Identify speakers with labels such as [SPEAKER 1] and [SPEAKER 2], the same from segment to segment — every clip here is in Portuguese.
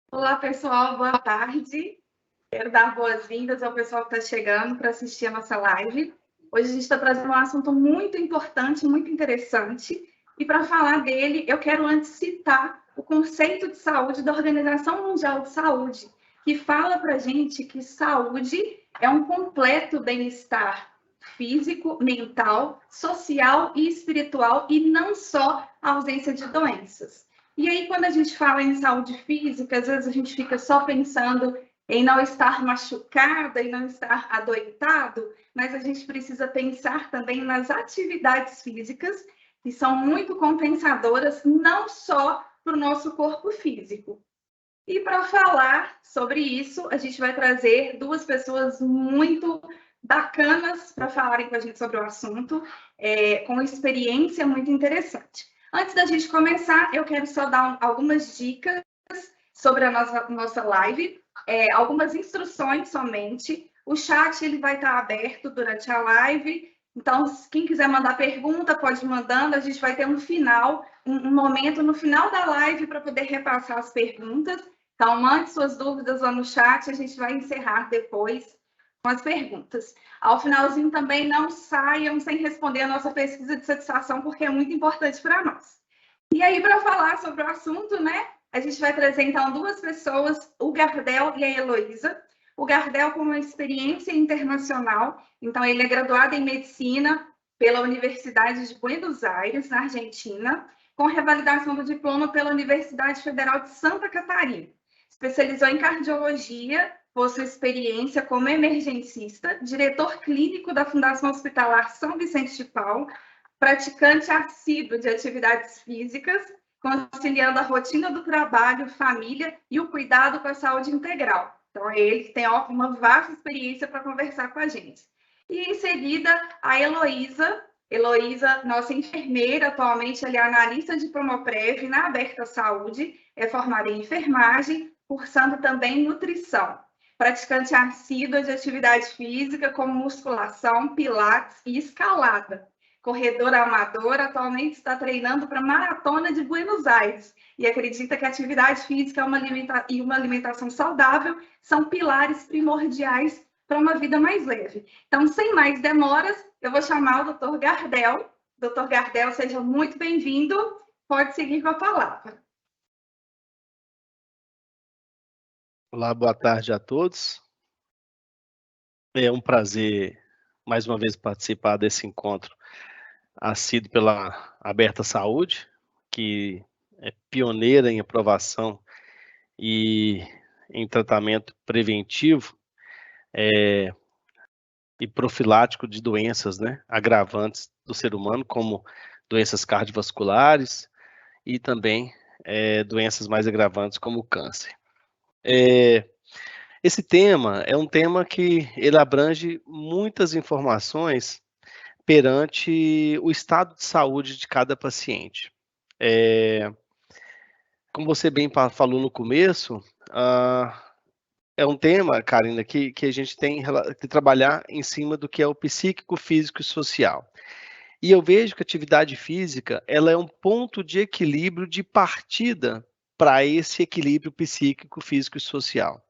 [SPEAKER 1] Olá, pessoal, boa tarde. Quero dar boas-vindas ao pessoal que está chegando para assistir a nossa live. Hoje a gente está trazendo um assunto muito importante, muito interessante. E para falar dele, eu quero antes citar o conceito de saúde da Organização Mundial de Saúde, que fala para a gente que saúde é um completo bem-estar físico, mental, social e espiritual, e não só a ausência de doenças. E aí, quando a gente fala em saúde física, às vezes a gente fica só pensando em não estar machucada e não estar adoentado, mas a gente precisa pensar também nas atividades físicas, que são muito compensadoras, não só para o nosso corpo físico. E para falar sobre isso, a gente vai trazer duas pessoas muito bacanas para falarem com a gente sobre o assunto, com experiência muito interessante. Antes da gente começar, eu quero só dar algumas dicas sobre a nossa live, algumas instruções somente. O chat ele vai estar aberto durante a live, então quem quiser mandar pergunta pode ir mandando. A gente vai ter um momento no final da live para poder repassar as perguntas. Então, mande suas dúvidas lá no chat, a gente vai encerrar depois com as perguntas. Ao finalzinho também não saiam sem responder a nossa pesquisa de satisfação, porque é muito importante para nós. E aí, para falar sobre o assunto, né, a gente vai trazer então duas pessoas, o Gardel e a Heloísa. O Gardel com uma experiência internacional, então ele é graduado em medicina pela Universidade de Buenos Aires, na Argentina, com revalidação do diploma pela Universidade Federal de Santa Catarina. Especializou em cardiologia, possui experiência como emergencista, diretor clínico da Fundação Hospitalar São Vicente de Paulo, praticante assíduo de atividades físicas, conciliando a rotina do trabalho, família e o cuidado com a saúde integral. Então, é ele que tem uma vasta experiência para conversar com a gente. E, em seguida, a Heloísa. Heloísa, nossa enfermeira, atualmente ela é analista de Promoprev na Aberta Saúde, é formada em enfermagem, cursando também nutrição. Praticante assídua de atividade física, como musculação, pilates e escalada. Corredora amadora, atualmente está treinando para a Maratona de Buenos Aires e acredita que a atividade física e uma alimentação saudável são pilares primordiais para uma vida mais leve. Então, sem mais demoras, eu vou chamar o Dr. Gardel. Dr. Gardel, seja muito bem-vindo. Pode seguir com a palavra.
[SPEAKER 2] Olá, boa tarde a todos. É um prazer, mais uma vez, participar desse encontro assíduo pela Aberta Saúde, que é pioneira em aprovação e em tratamento preventivo e profilático de doenças, agravantes do ser humano, como doenças cardiovasculares e também doenças mais agravantes, como o câncer. Esse tema é um tema que ele abrange muitas informações perante o estado de saúde de cada paciente. Como você bem falou no começo, é um tema, Karina, que a gente tem que trabalhar em cima do que é o psíquico, físico e social. E eu vejo que a atividade física ela é um ponto de equilíbrio de partida para esse equilíbrio psíquico, físico e social.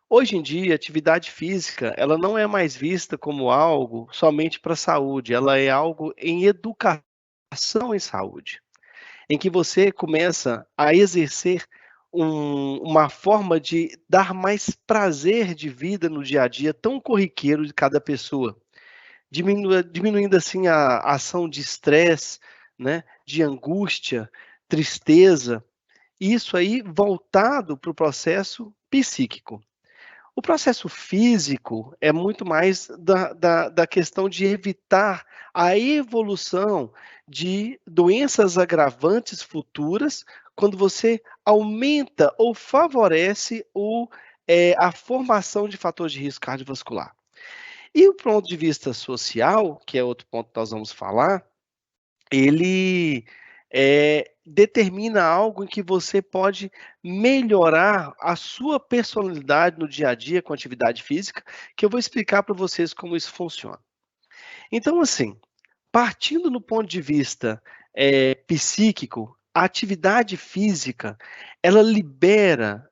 [SPEAKER 2] Hoje em dia, a atividade física, ela não é mais vista como algo somente para a saúde, ela é algo em educação em saúde, em que você começa a exercer uma forma de dar mais prazer de vida no dia a dia tão corriqueiro de cada pessoa, diminuindo assim a ação de estresse, de angústia, tristeza, isso aí voltado para o processo psíquico. O processo físico é muito mais da questão de evitar a evolução de doenças agravantes futuras quando você aumenta ou favorece a formação de fatores de risco cardiovascular. E o ponto de vista social, que é outro ponto que nós vamos falar, ele determina algo em que você pode melhorar a sua personalidade no dia a dia com atividade física, que eu vou explicar para vocês como isso funciona. Então, assim, partindo no ponto de vista psíquico, a atividade física, ela libera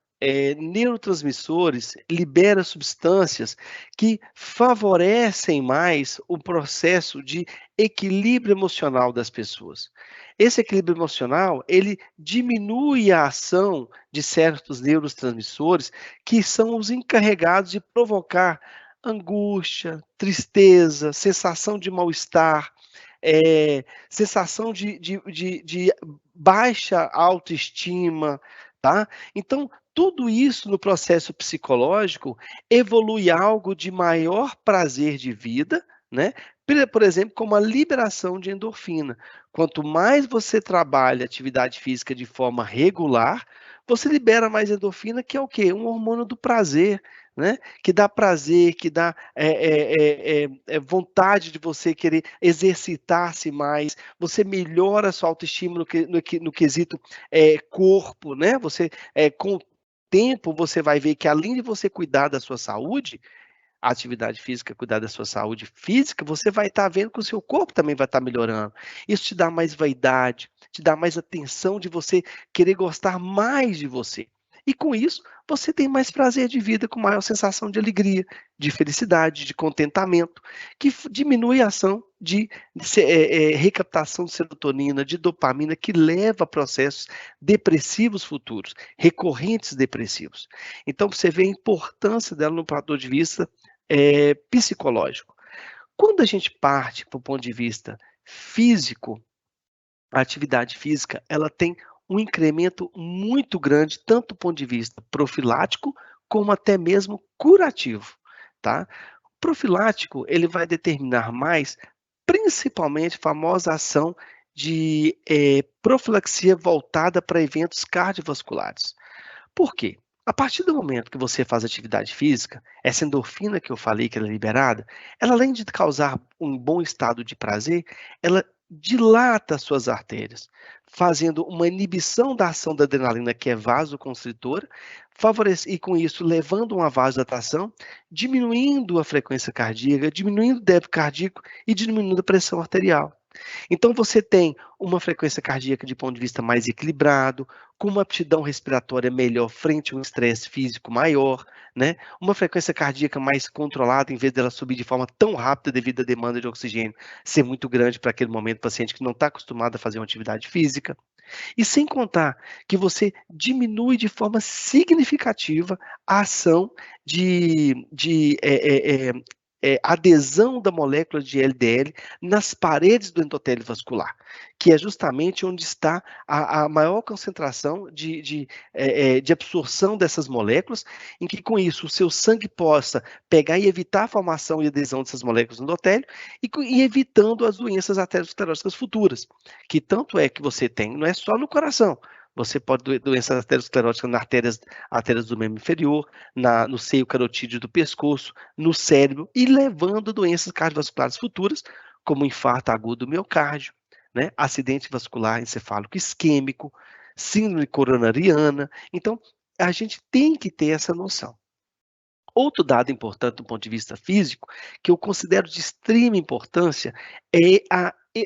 [SPEAKER 2] neurotransmissores, libera substâncias que favorecem mais o processo de equilíbrio emocional das pessoas. Esse equilíbrio emocional, ele diminui a ação de certos neurotransmissores que são os encarregados de provocar angústia, tristeza, sensação de mal-estar, sensação de baixa autoestima, tá? Então, tudo isso no processo psicológico evolui algo de maior prazer de vida, né? Por exemplo, como a liberação de endorfina. Quanto mais você trabalha atividade física de forma regular, você libera mais endorfina, que é o quê? Um hormônio do prazer, né? Que dá prazer, que dá vontade de você querer exercitar-se mais, você melhora a sua autoestima no quesito corpo, né? Você, com o tempo, você vai ver que além de você cuidar da sua saúde, a atividade física, cuidar da sua saúde física, você vai estar vendo que o seu corpo também vai estar melhorando. Isso te dá mais vaidade, te dá mais atenção de você querer gostar mais de você. E com isso, você tem mais prazer de vida, com maior sensação de alegria, de felicidade, de contentamento, que diminui a ação de recaptação de serotonina, de dopamina, que leva a processos depressivos futuros, recorrentes depressivos. Então, você vê a importância dela no ponto de vista psicológico. Quando a gente parte para o ponto de vista físico, a atividade física ela tem um incremento muito grande, tanto do ponto de vista profilático, como até mesmo curativo, tá? O profilático, ele vai determinar mais, principalmente, a famosa ação de profilaxia voltada para eventos cardiovasculares. Por quê? A partir do momento que você faz atividade física, essa endorfina que eu falei que ela é liberada, ela além de causar um bom estado de prazer, ela dilata as suas artérias, fazendo uma inibição da ação da adrenalina, que é vasoconstritora, e com isso levando uma vasodilatação, diminuindo a frequência cardíaca, diminuindo o débito cardíaco e diminuindo a pressão arterial. Então você tem uma frequência cardíaca de ponto de vista mais equilibrado, com uma aptidão respiratória melhor frente a um estresse físico maior, né? Uma frequência cardíaca mais controlada, em vez dela subir de forma tão rápida devido à demanda de oxigênio ser muito grande para aquele momento, paciente que não está acostumado a fazer uma atividade física. E sem contar que você diminui de forma significativa a ação de adesão da molécula de LDL nas paredes do endotélio vascular, que é justamente onde está a maior concentração de absorção dessas moléculas, em que com isso o seu sangue possa pegar e evitar a formação e adesão dessas moléculas no endotélio e evitando as doenças ateroscleróticas futuras, que tanto é que você tem, não é só no coração, você pode ter doenças ateroscleróticas nas artérias do membro inferior, no seio carotídeo do pescoço, no cérebro, e levando doenças cardiovasculares futuras, como infarto agudo do miocárdio, né? Acidente vascular encefálico isquêmico, síndrome coronariana. Então, a gente tem que ter essa noção. Outro dado importante do ponto de vista físico, que eu considero de extrema importância, é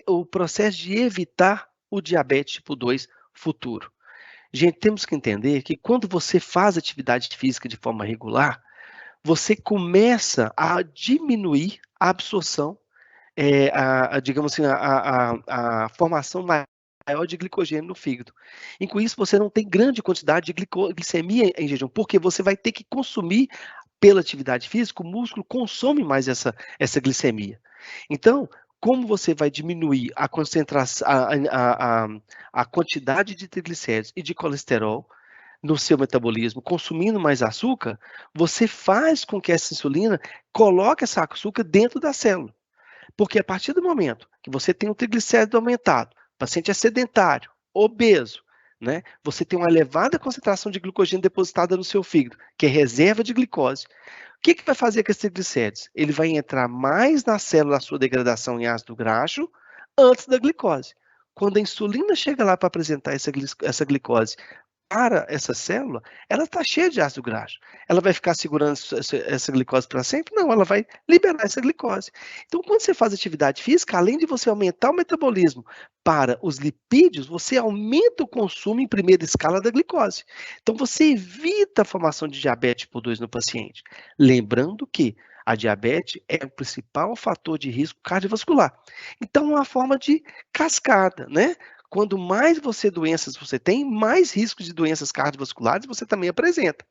[SPEAKER 2] o processo de evitar o diabetes tipo 2 futuro. Gente, temos que entender que quando você faz atividade física de forma regular, você começa a diminuir a absorção, digamos assim, a formação maior de glicogênio no fígado. E com isso você não tem grande quantidade de glicemia em jejum, porque você vai ter que consumir, pela atividade física, o músculo consome mais essa glicemia. Então, como você vai diminuir a concentração, a quantidade de triglicéridos e de colesterol no seu metabolismo, consumindo mais açúcar, você faz com que essa insulina coloque esse açúcar dentro da célula. Porque a partir do momento que você tem um triglicérido aumentado, o paciente é sedentário, obeso, né? Você tem uma elevada concentração de glicogênio depositada no seu fígado, que é reserva de glicose. O que vai fazer com esses triglicéridos? Ele vai entrar mais na célula da sua degradação em ácido graxo antes da glicose. Quando a insulina chega lá para apresentar essa glicose para essa célula, ela está cheia de ácido graxo. Ela vai ficar segurando essa glicose para sempre? Não, ela vai liberar essa glicose. Então, quando você faz atividade física, além de você aumentar o metabolismo para os lipídios, você aumenta o consumo em primeira escala da glicose. Então, você evita a formação de diabetes tipo 2 no paciente. Lembrando que a diabetes é o principal fator de risco cardiovascular. Então, é uma forma de cascada, né? Quando mais doenças você tem, mais risco de doenças cardiovasculares você também apresenta.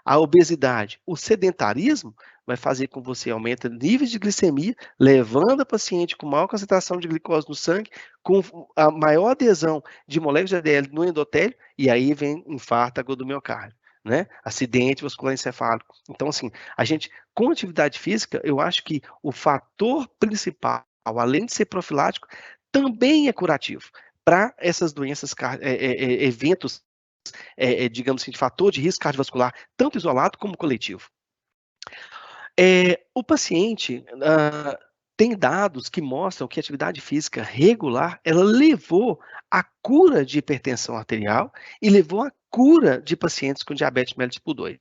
[SPEAKER 2] A obesidade, o sedentarismo vai fazer com que você aumente níveis de glicemia, levando a paciente com maior concentração de glicose no sangue, com a maior adesão de moléculas de ADL no endotélio, e aí vem infarto agudo do miocárdio, né? Acidente vascular encefálico. Então, assim, a gente, com atividade física, eu acho que o fator principal, além de ser profilático, também é curativo para essas doenças, eventos, digamos assim, de fator de risco cardiovascular, tanto isolado como coletivo. O paciente tem dados que mostram que a atividade física regular, ela levou à cura de hipertensão arterial e levou à cura de pacientes com diabetes mellitus tipo 2.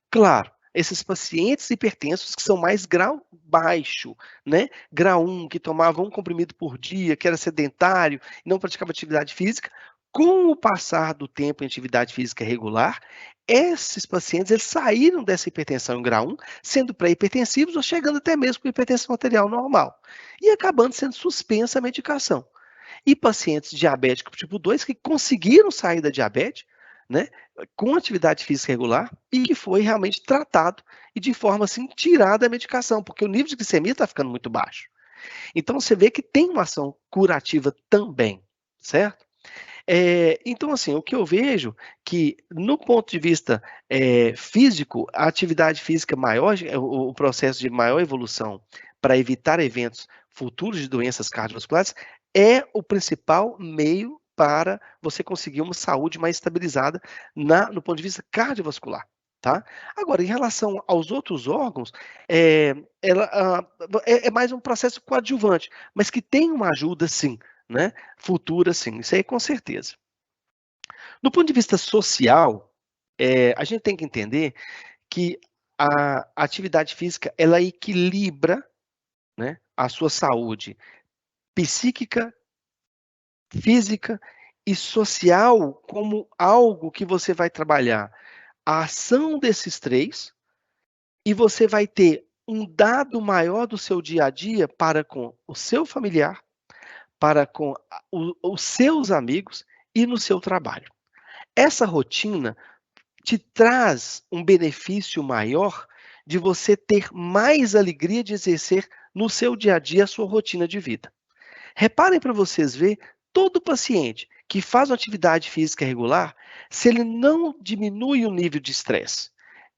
[SPEAKER 2] Claro, esses pacientes hipertensos que são mais grau baixo, né? Grau 1, que tomavam um comprimido por dia, que era sedentário, não praticava atividade física, com o passar do tempo em atividade física regular, esses pacientes eles saíram dessa hipertensão em grau 1, sendo pré-hipertensivos ou chegando até mesmo com hipertensão arterial normal, e acabando sendo suspensa a medicação. E pacientes diabéticos tipo 2 que conseguiram sair da diabetes, né, com atividade física regular e que foi realmente tratado e de forma assim tirada a medicação, porque o nível de glicemia está ficando muito baixo. Então você vê que tem uma ação curativa também, certo? Então, assim, o que eu vejo que, no ponto de vista físico, a atividade física maior, o processo de maior evolução para evitar eventos futuros de doenças cardiovasculares, é o principal meio para você conseguir uma saúde mais estabilizada no ponto de vista cardiovascular. Tá? Agora, em relação aos outros órgãos, é mais um processo coadjuvante, mas que tem uma ajuda, sim, né? Futura, sim, isso aí com certeza. Do ponto de vista social, a gente tem que entender que a atividade física, ela equilibra, né, a sua saúde psíquica, física e social como algo que você vai trabalhar a ação desses três e você vai ter um dado maior do seu dia a dia para com o seu familiar, para com os seus amigos e no seu trabalho. Essa rotina te traz um benefício maior de você ter mais alegria de exercer no seu dia a dia a sua rotina de vida. Reparem para vocês ver, todo paciente que faz uma atividade física regular, se ele não diminui o nível de estresse,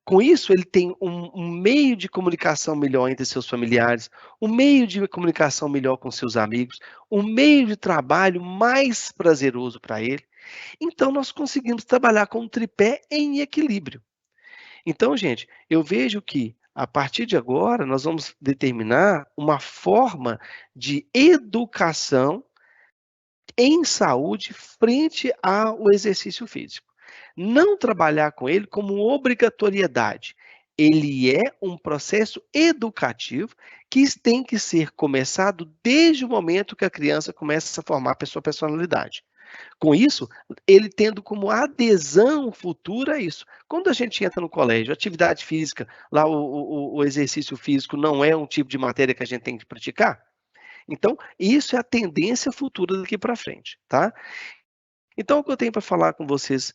[SPEAKER 2] com isso, ele tem um meio de comunicação melhor entre seus familiares, um meio de comunicação melhor com seus amigos, um meio de trabalho mais prazeroso para ele. Então, nós conseguimos trabalhar com um tripé em equilíbrio. Então, gente, eu vejo que, a partir de agora, nós vamos determinar uma forma de educação em saúde frente ao exercício físico. Não trabalhar com ele como obrigatoriedade. Ele é um processo educativo que tem que ser começado desde o momento que a criança começa a formar a sua personalidade. Com isso, ele tendo como adesão futura isso. Quando a gente entra no colégio, atividade física, lá o exercício físico não é um tipo de matéria que a gente tem que praticar? Então, isso é a tendência futura daqui para frente, tá? Então, o que eu tenho para falar com vocês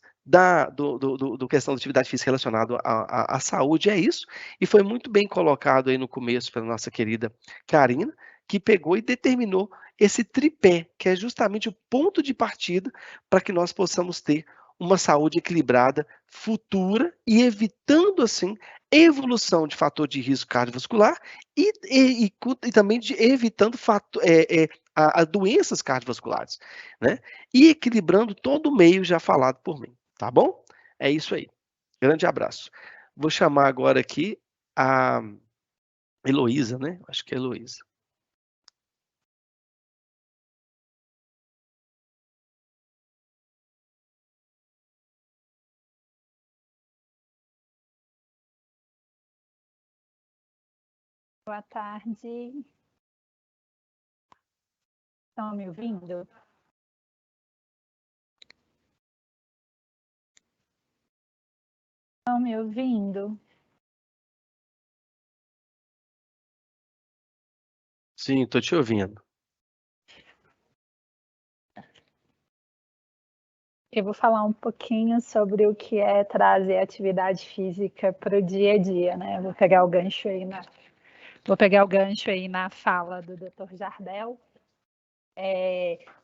[SPEAKER 2] do questão da atividade física relacionado à saúde é isso, e foi muito bem colocado aí no começo pela nossa querida Karina, que pegou e determinou esse tripé, que é justamente o ponto de partida para que nós possamos ter uma saúde equilibrada futura e evitando, assim, evolução de fator de risco cardiovascular e também evitando a doenças cardiovasculares, né? E equilibrando todo o meio já falado por mim, tá bom? É isso aí. Grande abraço. Vou chamar agora aqui a Heloísa, né? Acho que é Heloísa.
[SPEAKER 3] Boa tarde. Estão me ouvindo? Estão me ouvindo?
[SPEAKER 2] Sim, estou te ouvindo.
[SPEAKER 3] Eu vou falar um pouquinho sobre o que é trazer atividade física para o dia a dia, né? Vou pegar o gancho aí na fala do Dr. Jardel.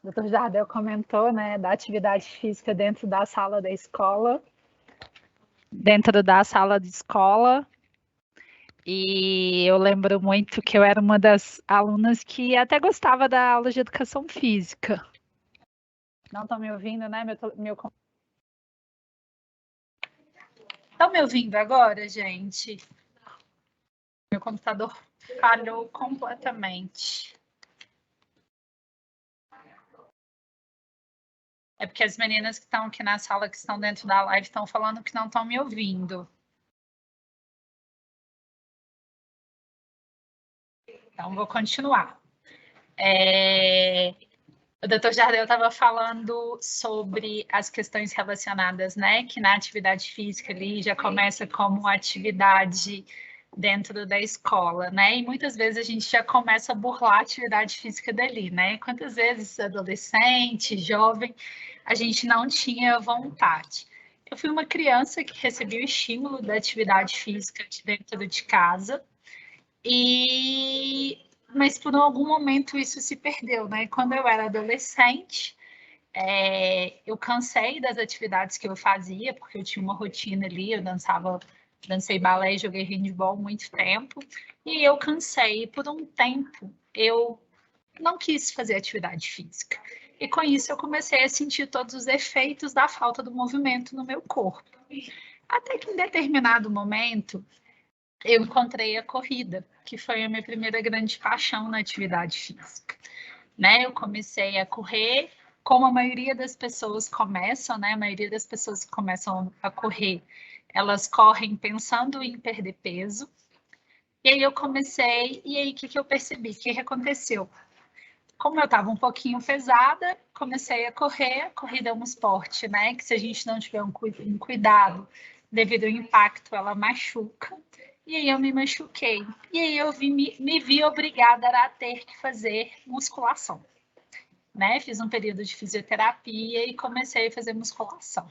[SPEAKER 3] O Dr. Jardel comentou, né, da atividade física dentro da sala da escola, e eu lembro muito que eu era uma das alunas que até gostava da aula de educação física. Não estão me ouvindo, né? Estão me ouvindo agora, gente? Meu computador falhou completamente. É porque as meninas que estão aqui na sala, que estão dentro da live, estão falando que não estão me ouvindo. Então, vou continuar. O Dr. Jardel estava falando sobre as questões relacionadas, né? Que na atividade física ali já começa como atividade dentro da escola, né? E muitas vezes a gente já começa a burlar a atividade física dali, né? Quantas vezes adolescente, jovem, a gente não tinha vontade. Eu fui uma criança que recebeu o estímulo da atividade física dentro de casa, mas por algum momento isso se perdeu, né? Quando eu era adolescente, eu cansei das atividades que eu fazia, porque eu tinha uma rotina ali, eu dancei balé e joguei handball muito tempo, e eu cansei, e por um tempo eu não quis fazer atividade física. E com isso eu comecei a sentir todos os efeitos da falta do movimento no meu corpo. Até que em determinado momento eu encontrei a corrida, que foi a minha primeira grande paixão na atividade física. Né? Eu comecei a correr, como a maioria das pessoas começam, né? A maioria das pessoas que começam a correr, elas correm pensando em perder peso. E aí eu comecei, e aí o que eu percebi? O que aconteceu? Como eu estava um pouquinho pesada, comecei a correr. A corrida é um esporte, né? Que se a gente não tiver um cuidado, devido ao impacto, ela machuca. E aí eu me machuquei. E aí eu me vi obrigada a ter que fazer musculação. Né? Fiz um período de fisioterapia e comecei a fazer musculação.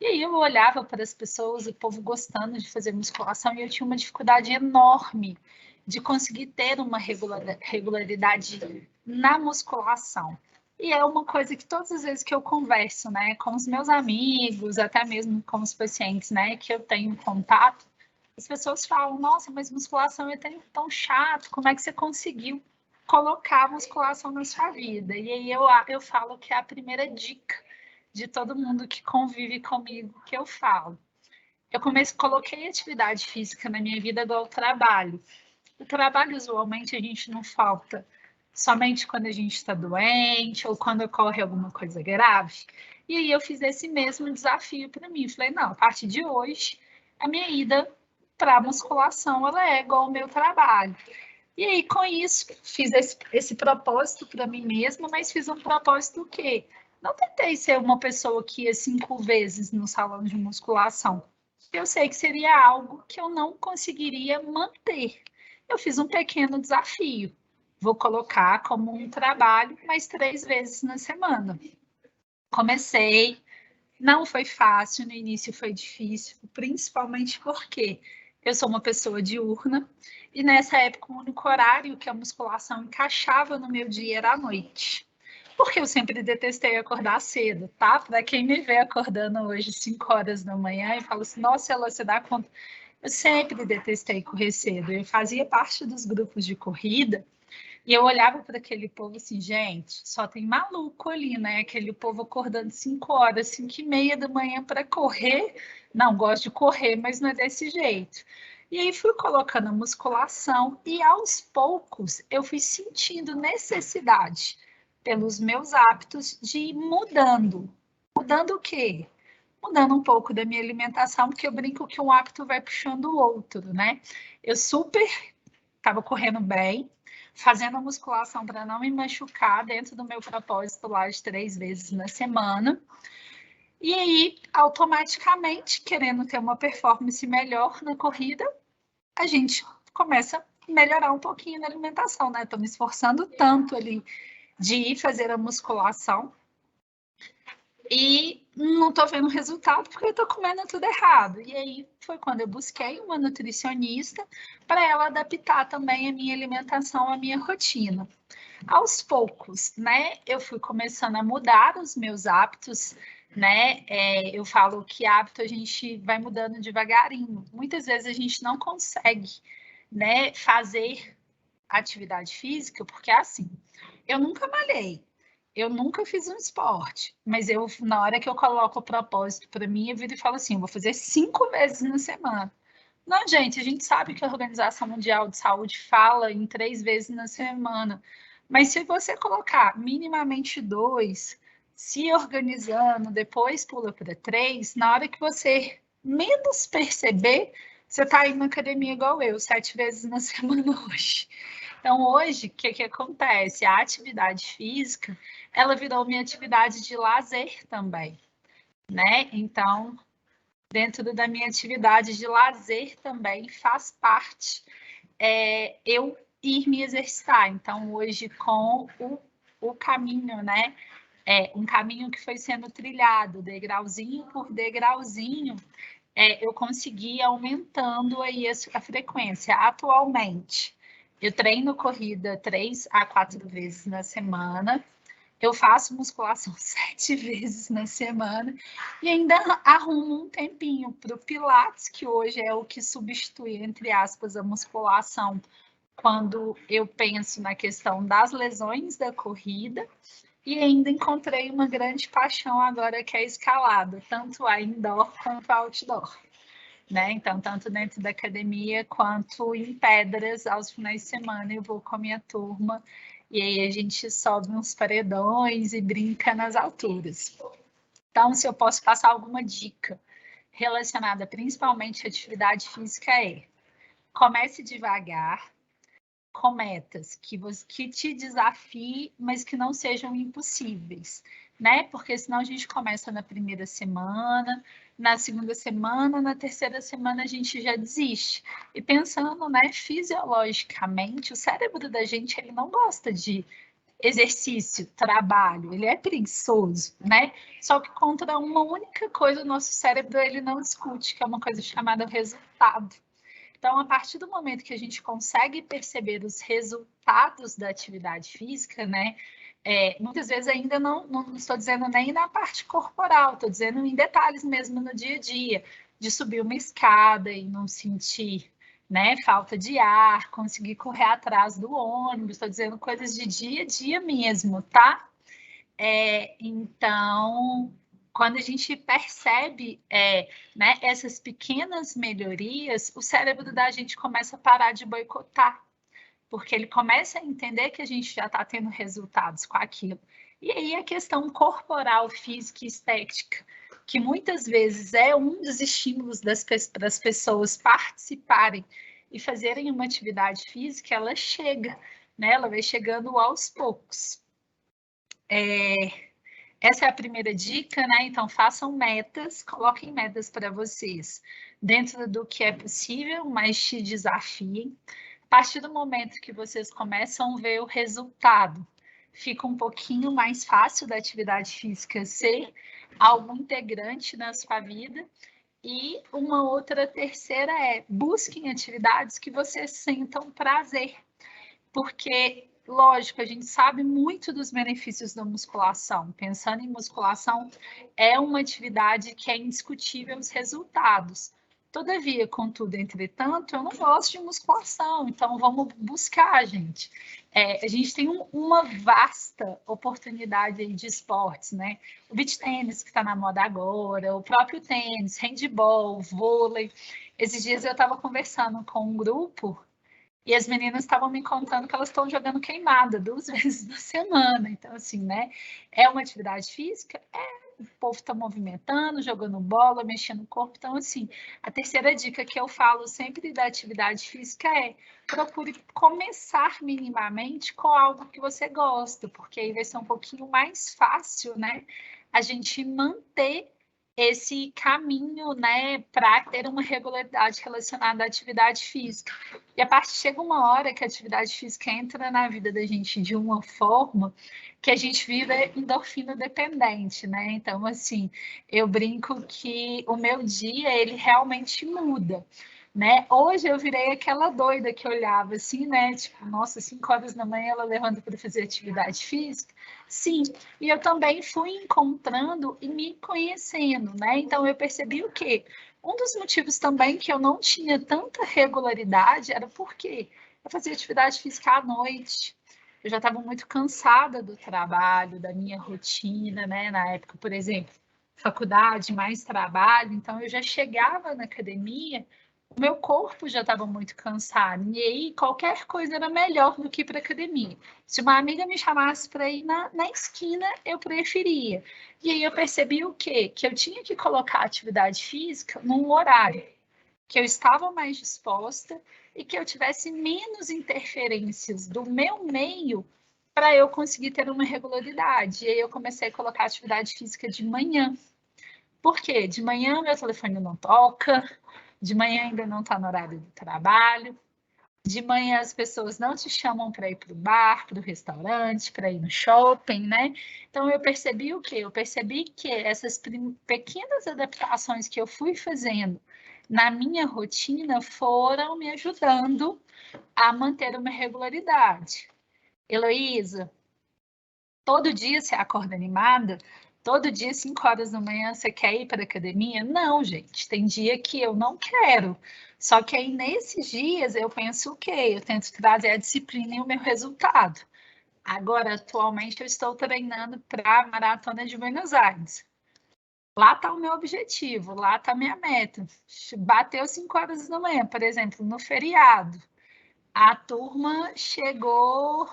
[SPEAKER 3] E aí eu olhava para as pessoas, o povo gostando de fazer musculação, e eu tinha uma dificuldade enorme de conseguir ter uma regularidade na musculação. E é uma coisa que todas as vezes que eu converso, né, com os meus amigos, até mesmo com os pacientes, né, que eu tenho contato, as pessoas falam: nossa, mas musculação é tão chato, como é que você conseguiu colocar a musculação na sua vida? E aí eu falo que é a primeira dica de todo mundo que convive comigo que eu falo. Coloquei atividade física na minha vida igual trabalho. O trabalho, usualmente, a gente não falta somente quando a gente está doente ou quando ocorre alguma coisa grave. E aí eu fiz esse mesmo desafio para mim. Falei, não, a partir de hoje, a minha ida para a musculação, ela é igual ao meu trabalho. E aí, com isso, fiz esse propósito para mim mesma, mas fiz um propósito que não tentei ser uma pessoa que ia 5 vezes no salão de musculação. Eu sei que seria algo que eu não conseguiria manter. Eu fiz um pequeno desafio. Vou colocar como um trabalho mais 3 vezes na semana. Comecei, não foi fácil, no início foi difícil, principalmente porque eu sou uma pessoa diurna e nessa época o único horário que a musculação encaixava no meu dia era à noite. Porque eu sempre detestei acordar cedo, tá? Para quem me vê acordando hoje 5 horas da manhã e fala assim, nossa, ela se dá conta. Eu sempre detestei correr cedo. Eu fazia parte dos grupos de corrida e eu olhava para aquele povo assim, gente, só tem maluco ali, né? Aquele povo acordando 5 horas, 5h30 da manhã para correr. Não, gosto de correr, mas não é desse jeito. E aí fui colocando a musculação e aos poucos eu fui sentindo necessidade pelos meus hábitos de ir mudando. Mudando o quê? Mudando um pouco da minha alimentação, porque eu brinco que um hábito vai puxando o outro, né? Eu super estava correndo bem, fazendo a musculação para não me machucar dentro do meu propósito lá de 3 vezes na semana. E aí, automaticamente, querendo ter uma performance melhor na corrida, a gente começa a melhorar um pouquinho na alimentação, né? Estou me esforçando tanto ali de ir fazer a musculação e não estou vendo resultado porque eu estou comendo tudo errado. E aí foi quando eu busquei uma nutricionista para ela adaptar também a minha alimentação, a minha rotina. Aos poucos, né, eu fui começando a mudar os meus hábitos, né? Eu falo que hábito a gente vai mudando devagarinho. Muitas vezes a gente não consegue, né, fazer atividade física, porque é assim, eu nunca malhei, eu nunca fiz um esporte, mas eu, na hora que eu coloco o propósito para mim, eu viro e falo assim, eu vou fazer 5 vezes na semana. Não, gente, a gente sabe que a Organização Mundial de Saúde fala em 3 vezes na semana, mas se você colocar minimamente 2, se organizando, depois pula para 3, na hora que você menos perceber, você está indo na academia igual eu, 7 vezes na semana hoje. Então, hoje, o que acontece? A atividade física, ela virou minha atividade de lazer também, né? Então, dentro da minha atividade de lazer também faz parte eu ir me exercitar. Então, hoje, com o caminho, né? Um caminho que foi sendo trilhado, degrauzinho por degrauzinho, eu consegui ir aumentando aí a frequência. Atualmente, eu treino corrida 3 a 4 vezes na semana, eu faço musculação 7 vezes na semana e ainda arrumo um tempinho para o Pilates, que hoje é o que substitui, entre aspas, a musculação, quando eu penso na questão das lesões da corrida. E ainda encontrei uma grande paixão agora, que é a escalada, tanto a indoor quanto a outdoor. Né? Então, tanto dentro da academia quanto em pedras, aos finais de semana eu vou com a minha turma e aí a gente sobe uns paredões e brinca nas alturas. Então, se eu posso passar alguma dica relacionada principalmente à atividade física comece devagar, com metas que te desafiem, mas que não sejam impossíveis, né? Porque senão a gente começa na primeira semana, na segunda semana, na terceira semana a gente já desiste. E pensando, né, fisiologicamente, o cérebro da gente, ele não gosta de exercício, trabalho, ele é preguiçoso, né? Só que contra uma única coisa o nosso cérebro ele não discute, que é uma coisa chamada resultado. Então, a partir do momento que a gente consegue perceber os resultados da atividade física, né? Muitas vezes ainda não estou dizendo nem na parte corporal, estou dizendo em detalhes mesmo no dia a dia, de subir uma escada e não sentir, né, falta de ar, conseguir correr atrás do ônibus, estou dizendo coisas de dia a dia mesmo, tá? Então, quando a gente percebe né, essas pequenas melhorias, o cérebro da gente começa a parar de boicotar, porque ele começa a entender que a gente já está tendo resultados com aquilo. E aí a questão corporal, física e estética, que muitas vezes é um dos estímulos das pessoas participarem e fazerem uma atividade física, ela chega, né? Ela vai chegando aos poucos. Essa é a primeira dica, né? Então, façam metas, coloquem metas para vocês dentro do que é possível, mas te desafiem. A partir do momento que vocês começam a ver o resultado, fica um pouquinho mais fácil da atividade física ser algo integrante na sua vida. E uma outra terceira busquem atividades que vocês sintam prazer. Porque, lógico, a gente sabe muito dos benefícios da musculação. Pensando em musculação, é uma atividade que é indiscutível os resultados. Todavia, contudo, entretanto, eu não gosto de musculação, então vamos buscar, gente. A gente tem uma vasta oportunidade aí de esportes, né? O beach tênis, que está na moda agora, o próprio tênis, handball, vôlei. Esses dias eu estava conversando com um grupo e as meninas estavam me contando que elas estão jogando queimada 2 vezes na semana. Então, assim, né? É uma atividade física? o povo está movimentando, jogando bola, mexendo no corpo. Então, assim, a terceira dica que eu falo sempre da atividade física é: procure começar minimamente com algo que você gosta, porque aí vai ser um pouquinho mais fácil, né, a gente manter esse caminho, né, para ter uma regularidade relacionada à atividade física. E a partir chega uma hora que a atividade física entra na vida da gente de uma forma que a gente vira endorfina dependente, né? Então, assim, eu brinco que o meu dia, ele realmente muda, né? Hoje eu virei aquela doida que olhava assim, né? Tipo, nossa, 5 horas da manhã ela levanta para fazer atividade física. Sim, e eu também fui encontrando e me conhecendo, né? Então eu percebi o quê? Um dos motivos também que eu não tinha tanta regularidade era porque eu fazia atividade física à noite. Eu já estava muito cansada do trabalho, da minha rotina, né? Na época, por exemplo, faculdade, mais trabalho. Então eu já chegava na academia, o meu corpo já estava muito cansado. E aí qualquer coisa era melhor do que ir para academia. Se uma amiga me chamasse para ir na esquina, eu preferia. E aí eu percebi o quê? Que eu tinha que colocar a atividade física num horário que eu estava mais disposta e que eu tivesse menos interferências do meu meio para eu conseguir ter uma regularidade. E aí eu comecei a colocar atividade física de manhã. Por quê? De manhã meu telefone não toca, de manhã ainda não está no horário do trabalho, de manhã as pessoas não te chamam para ir para o bar, para o restaurante, para ir no shopping, né? Então eu percebi o quê? Eu percebi que essas pequenas adaptações que eu fui fazendo na minha rotina foram me ajudando a manter uma regularidade. Heloísa, todo dia você acorda animada? Todo dia, 5 horas da manhã, você quer ir para a academia? Não, gente. Tem dia que eu não quero. Só que aí, nesses dias, eu penso o quê? Eu tento trazer a disciplina e o meu resultado. Agora, atualmente, eu estou treinando para a Maratona de Buenos Aires. Lá está o meu objetivo, lá está a minha meta. Bateu 5 horas da manhã, por exemplo, no feriado. A turma chegou,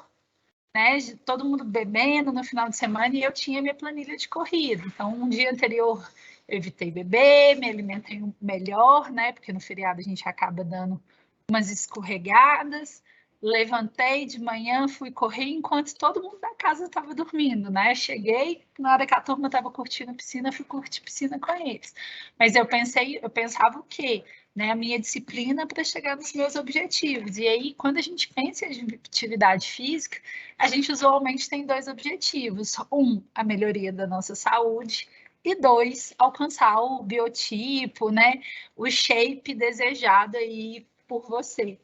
[SPEAKER 3] né, todo mundo bebendo no final de semana e eu tinha minha planilha de corrida. Então, um dia anterior eu evitei beber, me alimentei melhor, né, porque no feriado a gente acaba dando umas escorregadas. Levantei de manhã, fui correr enquanto todo mundo da casa estava dormindo, né? Cheguei, na hora que a turma estava curtindo a piscina, fui curtir piscina com eles. Mas eu pensava o quê? Né, a minha disciplina para chegar nos meus objetivos. E aí, quando a gente pensa em atividade física, a gente usualmente tem 2 objetivos. Um, a melhoria da nossa saúde. E 2, alcançar o biotipo, né, o shape desejado aí por você.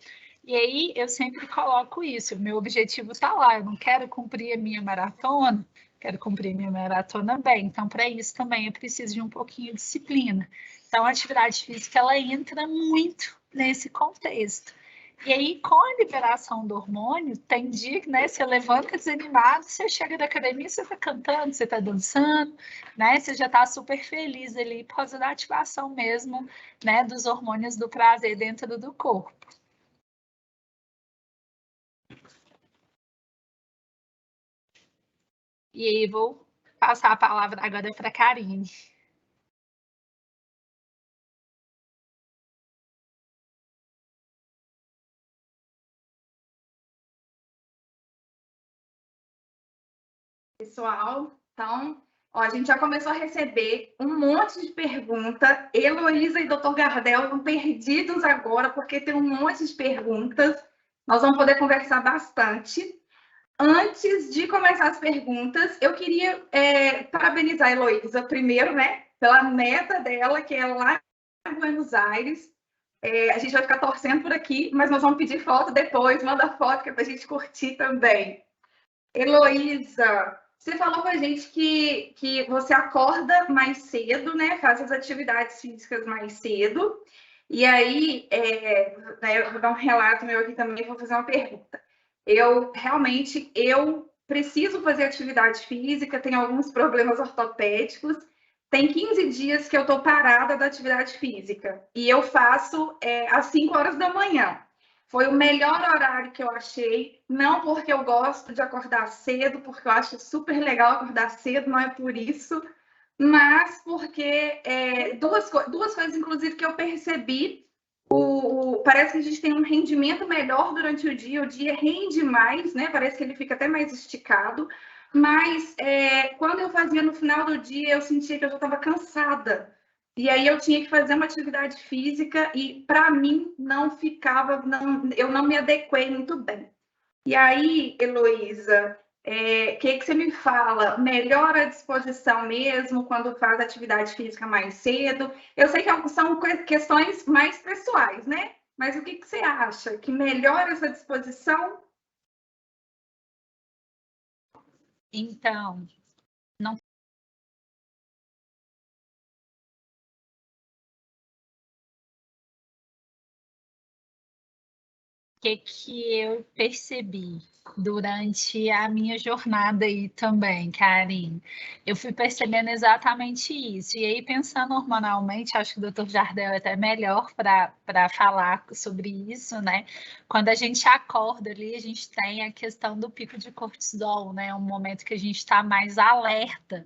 [SPEAKER 3] E aí, eu sempre coloco isso. O meu objetivo está lá. Eu não quero cumprir a minha maratona, quero cumprir minha maratona bem. Então, para isso também eu preciso de um pouquinho de disciplina. Então, a atividade física, ela entra muito nesse contexto. E aí, com a liberação do hormônio, tem dia que, né, você levanta desanimado, você chega da academia, você está cantando, você está dançando, né, você já está super feliz ali por causa da ativação mesmo, né, dos hormônios do prazer dentro do corpo. E aí, vou passar a palavra agora para a Karine.
[SPEAKER 1] Pessoal, então, ó, a gente já começou a receber um monte de perguntas. Heloísa e Dr. Gardel estão perdidos agora, porque tem um monte de perguntas. Nós vamos poder conversar bastante. Antes de começar as perguntas, eu queria parabenizar a Heloísa primeiro, né, pela meta dela, que é lá em Buenos Aires. A gente vai ficar torcendo por aqui, mas nós vamos pedir foto depois, manda foto que é para a gente curtir também. Heloísa, você falou com a gente que você acorda mais cedo, né? Faz as atividades físicas mais cedo. E aí, eu vou dar um relato meu aqui também, vou fazer uma pergunta. Eu preciso fazer atividade física, tenho alguns problemas ortopédicos. Tem 15 dias que eu estou parada da atividade física. E eu faço às 5 horas da manhã. Foi o melhor horário que eu achei, não porque eu gosto de acordar cedo, porque eu acho super legal acordar cedo, não é por isso, mas porque duas coisas, inclusive, que eu percebi. Parece que a gente tem um rendimento melhor durante o dia rende mais, né? Parece que ele fica até mais esticado. Mas quando eu fazia no final do dia, eu sentia que eu já estava cansada. E aí eu tinha que fazer uma atividade física e, para mim, não ficava, eu não me adequei muito bem. E aí, Heloísa, que você me fala? Melhora a disposição mesmo quando faz atividade física mais cedo? Eu sei que são questões mais pessoais, né? Mas o que você acha? Que melhora essa disposição?
[SPEAKER 3] Então, não. Que eu percebi durante a minha jornada aí também, Karen? Eu fui percebendo exatamente isso. E aí, pensando hormonalmente, acho que o Dr. Jardel é até melhor para falar sobre isso, né? Quando a gente acorda ali, a gente tem a questão do pico de cortisol, né? Um momento que a gente está mais alerta.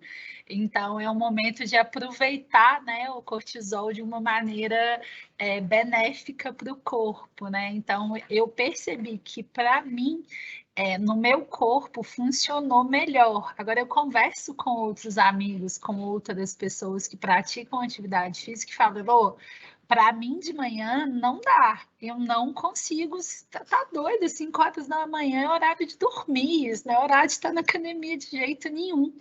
[SPEAKER 3] Então, é um momento de aproveitar, né, o cortisol de uma maneira benéfica para o corpo, né? Então, eu percebi que, para mim, no meu corpo funcionou melhor. Agora, eu converso com outros amigos, com outras pessoas que praticam atividade física e falam, para mim, de manhã, não dá. Eu não consigo. Tá doido, 5 horas da manhã é horário de dormir, isso não é horário de estar na academia de jeito nenhum.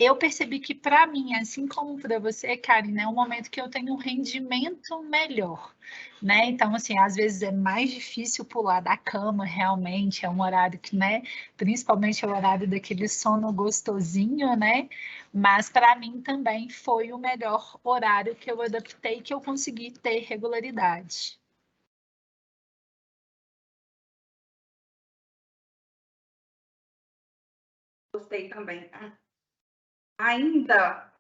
[SPEAKER 3] Eu percebi que, para mim, assim como para você, Karina, é um momento que eu tenho um rendimento melhor, né? Então, assim, às vezes é mais difícil pular da cama, realmente, é um horário que, né, principalmente é o horário daquele sono gostosinho, né? Mas, para mim, também foi o melhor horário que eu adaptei, que eu consegui ter regularidade.
[SPEAKER 1] Gostei também. Ainda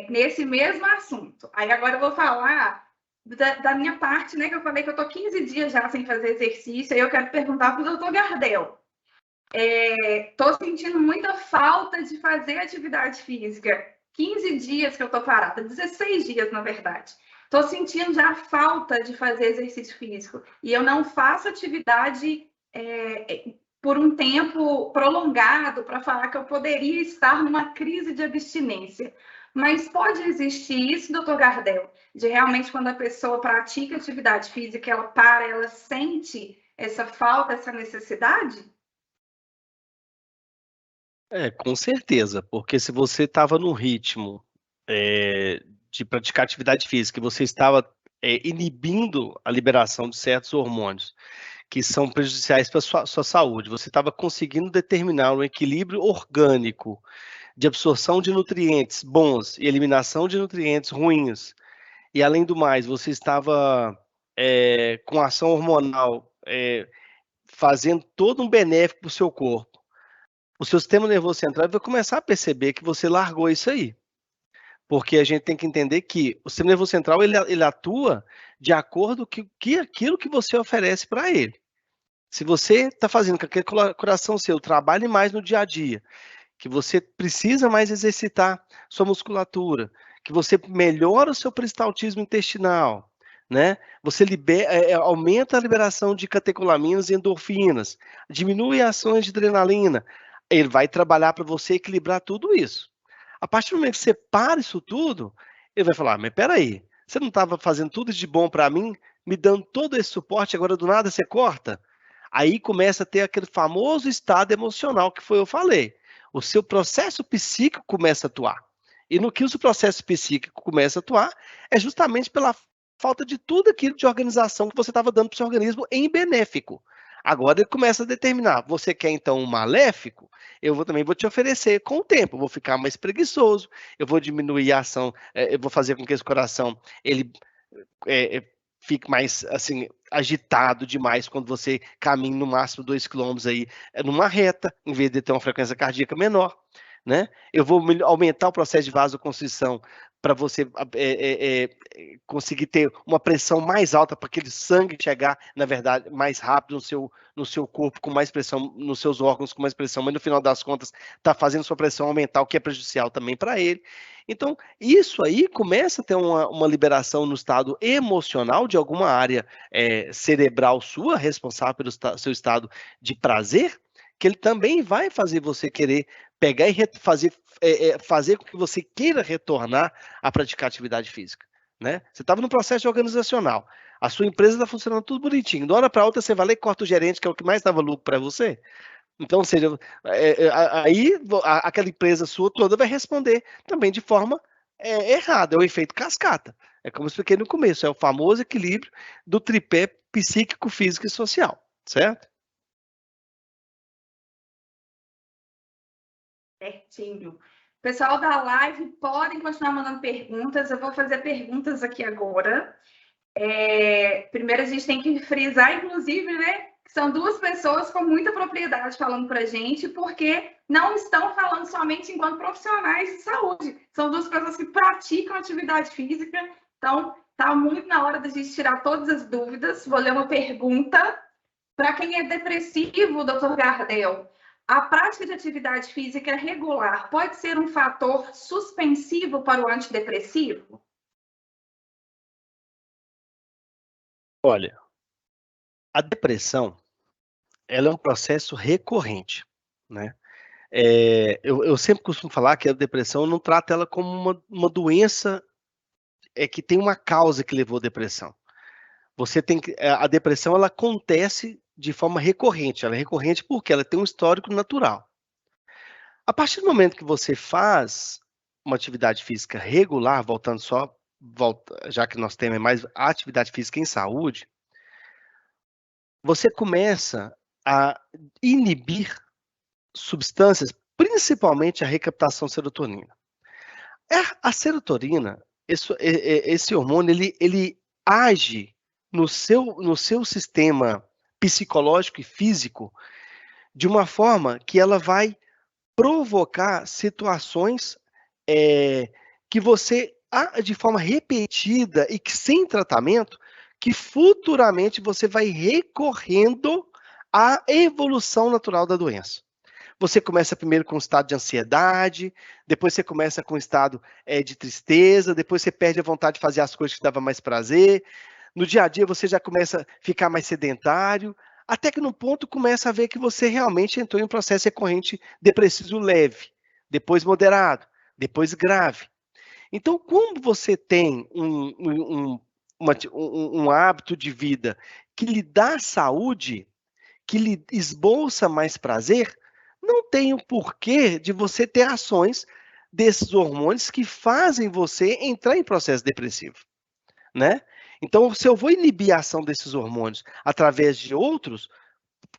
[SPEAKER 1] nesse mesmo assunto. Aí agora eu vou falar da minha parte, né? Que eu falei que eu tô 15 dias já sem fazer exercício. Aí eu quero perguntar para o doutor Gardel. Tô sentindo muita falta de fazer atividade física. 15 dias que eu tô parada, 16 dias, na verdade. Tô sentindo já falta de fazer exercício físico. E eu não faço atividade por um tempo prolongado para falar que eu poderia estar numa crise de abstinência. Mas pode existir isso, doutor Gardel, de realmente quando a pessoa pratica atividade física, ela para, ela sente essa falta, essa necessidade?
[SPEAKER 2] Com certeza, porque se você estava no ritmo de praticar atividade física e você estava inibindo a liberação de certos hormônios que são prejudiciais para a sua saúde, você estava conseguindo determinar um equilíbrio orgânico de absorção de nutrientes bons e eliminação de nutrientes ruins, e além do mais, você estava com ação hormonal fazendo todo um benéfico para o seu corpo, o seu sistema nervoso central vai começar a perceber que você largou isso aí. Porque a gente tem que entender que o sistema nervoso central ele atua de acordo com aquilo que você oferece para ele. Se você está fazendo com que aquele coração seu trabalhe mais no dia a dia, que você precisa mais exercitar sua musculatura, que você melhora o seu peristaltismo intestinal, né? Você aumenta a liberação de catecolaminas e endorfinas, diminui ações de adrenalina. Ele vai trabalhar para você equilibrar tudo isso. A partir do momento que você para isso tudo, ele vai falar, mas peraí, você não estava fazendo tudo de bom para mim, me dando todo esse suporte, agora do nada você corta? Aí começa a ter aquele famoso estado emocional que eu falei. O seu processo psíquico começa a atuar. E no que o seu processo psíquico começa a atuar é justamente pela falta de tudo aquilo de organização que você estava dando para o seu organismo em benéfico. Agora ele começa a determinar, você quer então um maléfico? Também vou te oferecer com o tempo, eu vou ficar mais preguiçoso, eu vou diminuir a ação, eu vou fazer com que esse coração ele fique mais assim agitado demais quando você caminha no máximo 2 km aí numa reta, em vez de ter uma frequência cardíaca menor, né? Eu vou aumentar o processo de vasoconstrição para você conseguir ter uma pressão mais alta, para aquele sangue chegar, na verdade, mais rápido no seu corpo, com mais pressão, nos seus órgãos com mais pressão, mas no final das contas está fazendo sua pressão aumentar, o que é prejudicial também para ele. Então, isso aí começa a ter uma liberação no estado emocional de alguma área cerebral sua, responsável pelo seu estado de prazer, que ele também vai fazer você querer pegar e fazer com que você queira retornar a praticar atividade física, né? Você estava no processo organizacional, a sua empresa está funcionando tudo bonitinho, de uma hora para outra você vai lá e corta o gerente, que é o que mais dava lucro para você. Então, ou seja, aí aquela empresa sua toda vai responder também de forma errada, é o efeito cascata. É como eu expliquei no começo, é o famoso equilíbrio do tripé psíquico, físico e social, certo?
[SPEAKER 1] Certinho. Pessoal da live, podem continuar mandando perguntas. Eu vou fazer perguntas aqui agora. Primeiro, a gente tem que frisar, inclusive, né, que são duas pessoas com muita propriedade falando para a gente, porque não estão falando somente enquanto profissionais de saúde. São duas pessoas que praticam atividade física. Então, está muito na hora da gente tirar todas as dúvidas. Vou ler uma pergunta. Para quem é depressivo, doutor Gardel, a prática de atividade física regular pode ser um fator suspensivo para o antidepressivo?
[SPEAKER 2] Olha, a depressão, ela é um processo recorrente, né? Eu sempre costumo falar que a depressão, eu não trato ela como uma doença que tem uma causa que levou à depressão. A depressão, ela acontece de forma recorrente. Ela é recorrente porque ela tem um histórico natural. A partir do momento que você faz uma atividade física regular, já que nosso tema é mais atividade física em saúde, você começa a inibir substâncias, principalmente a recaptação de serotonina. A serotonina, esse hormônio, ele age no seu sistema psicológico e físico de uma forma que ela vai provocar situações que você, de forma repetida e que sem tratamento, que futuramente você vai recorrendo à evolução natural da doença. Você começa primeiro com um estado de ansiedade, depois você começa com um estado de tristeza, depois você perde a vontade de fazer as coisas que dava mais prazer. No dia a dia você já começa a ficar mais sedentário, até que no ponto começa a ver que você realmente entrou em um processo recorrente depressivo leve, depois moderado, depois grave. Então, como você tem um hábito de vida que lhe dá saúde, que lhe esboça mais prazer, não tem o porquê de você ter ações desses hormônios que fazem você entrar em processo depressivo, né? Então, se eu vou inibir a ação desses hormônios através de outros,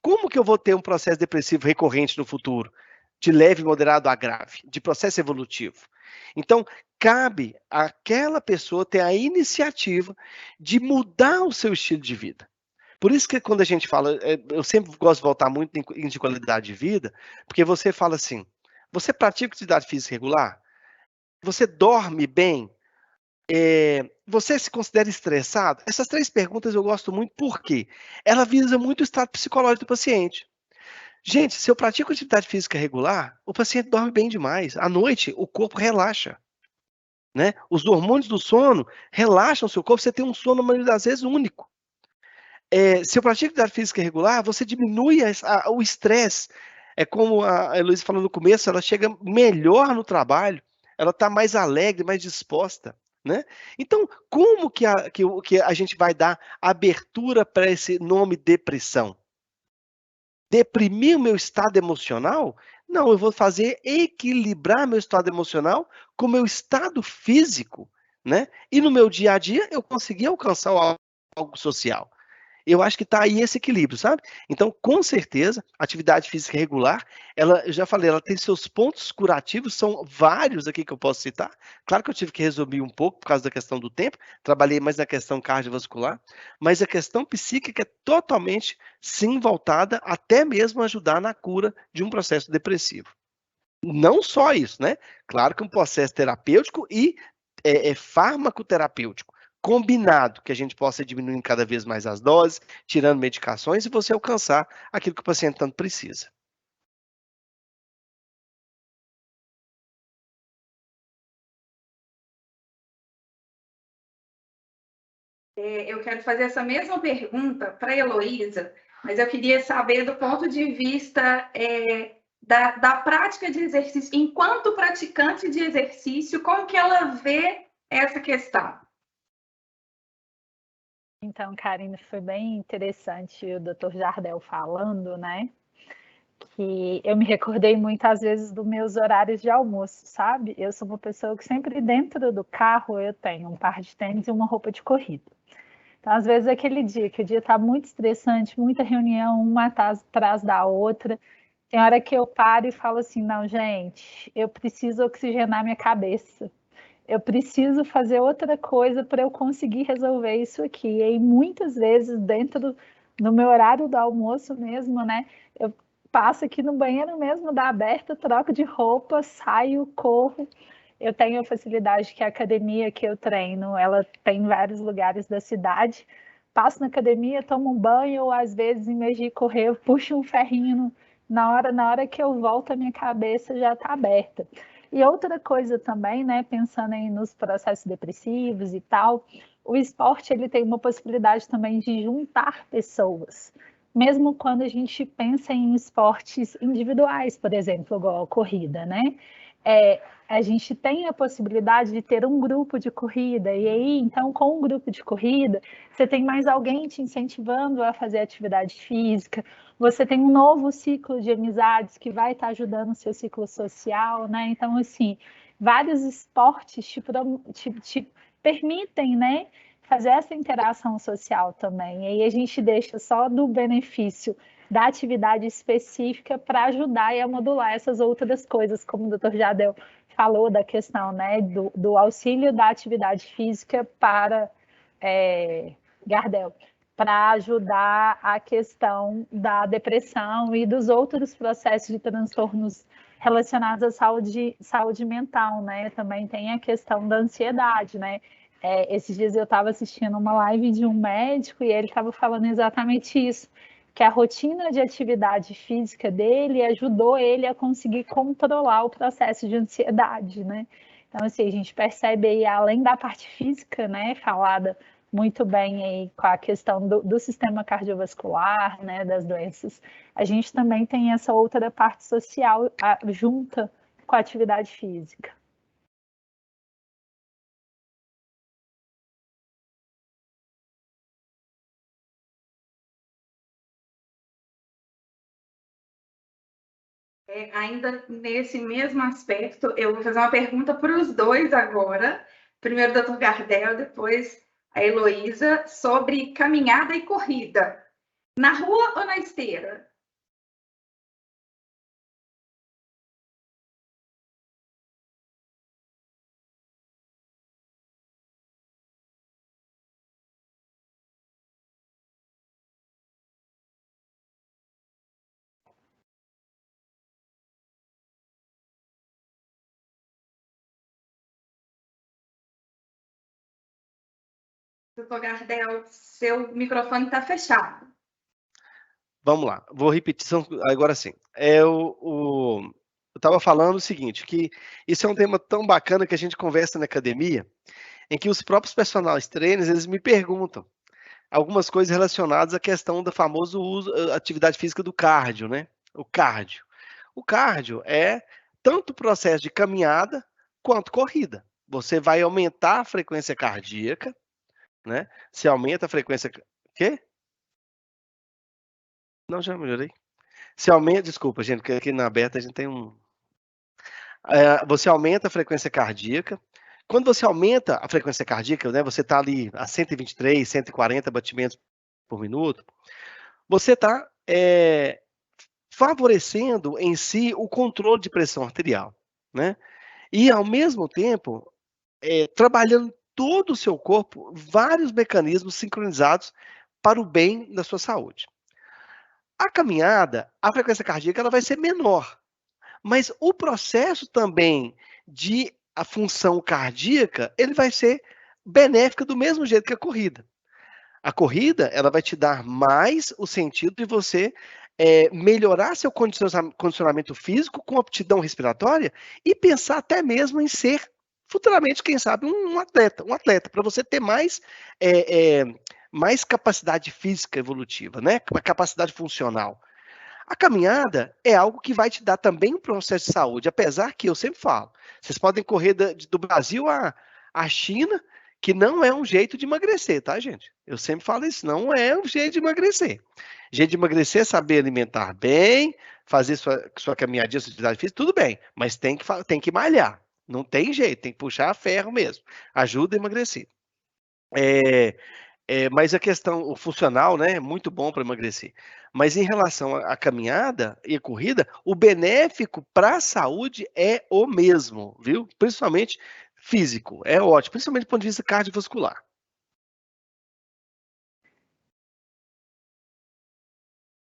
[SPEAKER 2] como que eu vou ter um processo depressivo recorrente no futuro? De leve, moderado a grave, de processo evolutivo. Então, cabe àquela pessoa ter a iniciativa de mudar o seu estilo de vida. Por isso que quando a gente fala, eu sempre gosto de voltar muito em de qualidade de vida, porque você fala assim, você pratica atividade física regular? Você dorme bem? Você se considera estressado? Essas 3 perguntas eu gosto muito, porque ela visa muito o estado psicológico do paciente. Gente, se eu pratico atividade física regular, o paciente dorme bem demais. À noite, o corpo relaxa, né? Os hormônios do sono relaxam o seu corpo, você tem um sono, na maioria das vezes, único. Se eu pratico atividade física regular, você diminui o estresse. É como a Heloísa falou no começo, ela chega melhor no trabalho, ela está mais alegre, mais disposta, né? Então, como que a gente vai dar abertura para esse nome depressão? Deprimir o meu estado emocional? Não, eu vou fazer equilibrar meu estado emocional com o meu estado físico, né? E no meu dia a dia eu conseguir alcançar algo social. Eu acho que está aí esse equilíbrio, sabe? Então, com certeza, a atividade física regular, eu já falei, ela tem seus pontos curativos, são vários aqui que eu posso citar. Claro que eu tive que resumir um pouco por causa da questão do tempo, trabalhei mais na questão cardiovascular, mas a questão psíquica é totalmente, sim, voltada até mesmo ajudar na cura de um processo depressivo. Não só isso, né? Claro que um processo terapêutico e fármaco terapêutico combinado, que a gente possa diminuir cada vez mais as doses, tirando medicações, e você alcançar aquilo que o paciente tanto precisa.
[SPEAKER 1] Eu quero fazer essa mesma pergunta para a Heloísa, mas eu queria saber do ponto de vista da prática de exercício, enquanto praticante de exercício, como que ela vê essa questão?
[SPEAKER 3] Então, Karine, foi bem interessante o Dr. Jardel falando, né? Que eu me recordei muitas vezes dos meus horários de almoço, sabe? Eu sou uma pessoa que sempre dentro do carro eu tenho um par de tênis e uma roupa de corrida. Então, às vezes, aquele dia que o dia está muito estressante, muita reunião, uma atrás da outra, tem hora que eu paro e falo assim, não, gente, eu preciso oxigenar minha cabeça. Eu preciso fazer outra coisa para eu conseguir resolver isso aqui. E aí, muitas vezes, no meu horário do almoço mesmo, né? Eu passo aqui no banheiro mesmo, dá aberta, troco de roupa, saio, corro. Eu tenho a facilidade que a academia que eu treino, ela tem em vários lugares da cidade. Passo na academia, tomo um banho, ou às vezes, em vez de correr, eu puxo um ferrinho. Na hora que eu volto, a minha cabeça já está aberta. E outra coisa também, né, pensando aí nos processos depressivos e tal, o esporte ele tem uma possibilidade também de juntar pessoas. Mesmo quando a gente pensa em esportes individuais, por exemplo, igual a corrida, né? A gente tem a possibilidade de ter um grupo de corrida, e aí, então, com um grupo de corrida, você tem mais alguém te incentivando a fazer atividade física, você tem um novo ciclo de amizades que vai estar ajudando o seu ciclo social, né? Então, assim, vários esportes te permitem, né, fazer essa interação social também. E aí a gente deixa só do benefício da atividade específica para ajudar e a modular essas outras coisas, como o Dr. Jardel falou da questão, né, do auxílio da atividade física para Gardel, para ajudar a questão da depressão e dos outros processos de transtornos relacionados à saúde mental, né? Também tem a questão da ansiedade, né? Esses dias eu estava assistindo uma live de um médico e ele estava falando exatamente isso, que a rotina de atividade física dele ajudou ele a conseguir controlar o processo de ansiedade, né? Então, assim, a gente percebe aí, além da parte física, né, falada muito bem aí com a questão do sistema cardiovascular, né, das doenças, a gente também tem essa outra parte social junta com a atividade física.
[SPEAKER 1] Ainda nesse mesmo aspecto, eu vou fazer uma pergunta para os dois agora. Primeiro o Dr. Gardel, depois a Heloísa, sobre caminhada e corrida. Na rua ou na esteira? Dr. Gardel, seu microfone está fechado.
[SPEAKER 2] Vamos lá, vou repetir agora sim. Eu estava falando o seguinte, que isso é um tema tão bacana que a gente conversa na academia, em que os próprios personagens trainers, eles me perguntam algumas coisas relacionadas à questão do famoso uso, atividade física do cardio, né? O cardio. O cardio é tanto o processo de caminhada quanto corrida. Você vai aumentar a frequência cardíaca, né? Se aumenta a frequência... Quê? Não, já melhorei. Se aumenta... Desculpa, gente, porque aqui na aberta a gente tem um... você aumenta a frequência cardíaca. Quando você aumenta a frequência cardíaca, né? Você está ali a 123, 140 batimentos por minuto. Você está favorecendo em si o controle de pressão arterial, né? E, ao mesmo tempo, trabalhando todo o seu corpo, vários mecanismos sincronizados para o bem da sua saúde. A caminhada, a frequência cardíaca ela vai ser menor, mas o processo também de a função cardíaca, ele vai ser benéfica do mesmo jeito que a corrida. A corrida, ela vai te dar mais o sentido de você melhorar seu condicionamento físico com aptidão respiratória e pensar até mesmo em ser futuramente, quem sabe, um atleta, para você ter mais capacidade física evolutiva, né? Uma capacidade funcional. A caminhada é algo que vai te dar também um processo de saúde, apesar que eu sempre falo, vocês podem correr do Brasil à China, que não é um jeito de emagrecer, tá, gente? Eu sempre falo isso, não é um jeito de emagrecer. Jeito de emagrecer é saber alimentar bem, fazer sua caminhadinha, sua atividade física, tudo bem, mas tem que malhar. Não tem jeito, tem que puxar a ferro mesmo. Ajuda a emagrecer. Mas a questão, o funcional, né, é muito bom para emagrecer. Mas em relação à caminhada e corrida, o benéfico para a saúde é o mesmo, viu? Principalmente físico, é ótimo, principalmente do ponto de vista cardiovascular.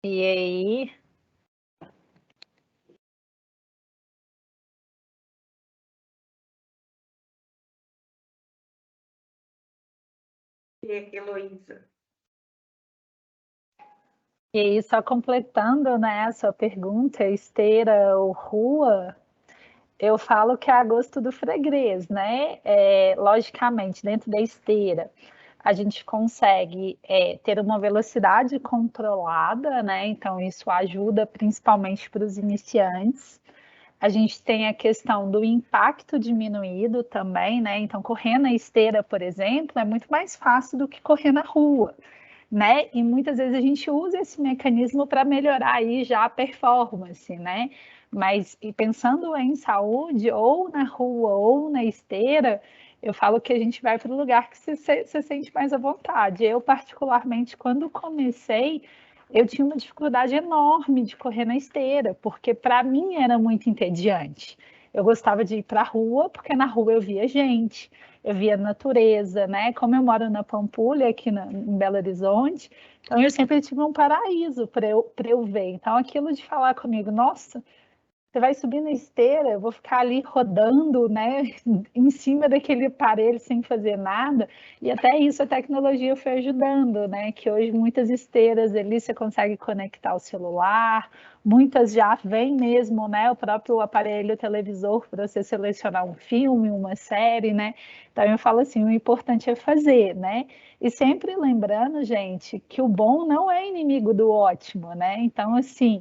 [SPEAKER 3] E aí,
[SPEAKER 1] Heloísa.
[SPEAKER 3] e aí, só completando, né, a sua pergunta, esteira ou rua, eu falo que é a gosto do freguês, né? Logicamente, dentro da esteira, a gente consegue ter uma velocidade controlada, né? Então, isso ajuda principalmente para os iniciantes. A gente tem a questão do impacto diminuído também, né? Então, correr na esteira, por exemplo, é muito mais fácil do que correr na rua, né? E muitas vezes a gente usa esse mecanismo para melhorar aí já a performance, né? Mas e pensando em saúde, ou na rua ou na esteira, eu falo que a gente vai para o lugar que você sente mais à vontade. Eu, particularmente, quando comecei, eu tinha uma dificuldade enorme de correr na esteira, porque para mim era muito entediante. Eu gostava de ir para a rua, porque na rua eu via gente, eu via natureza, né? Como eu moro na Pampulha, aqui em Belo Horizonte, então eu sempre tive um paraíso para eu ver. Então aquilo de falar comigo, nossa, você vai subir na esteira, eu vou ficar ali rodando, né, em cima daquele aparelho sem fazer nada. E até isso a tecnologia foi ajudando, né? Que hoje muitas esteiras ali você consegue conectar o celular, muitas já vêm mesmo, né? O próprio aparelho televisor para você selecionar um filme, uma série, né? Então eu falo assim, o importante é fazer, né? E sempre lembrando, gente, que o bom não é inimigo do ótimo, né? Então, assim,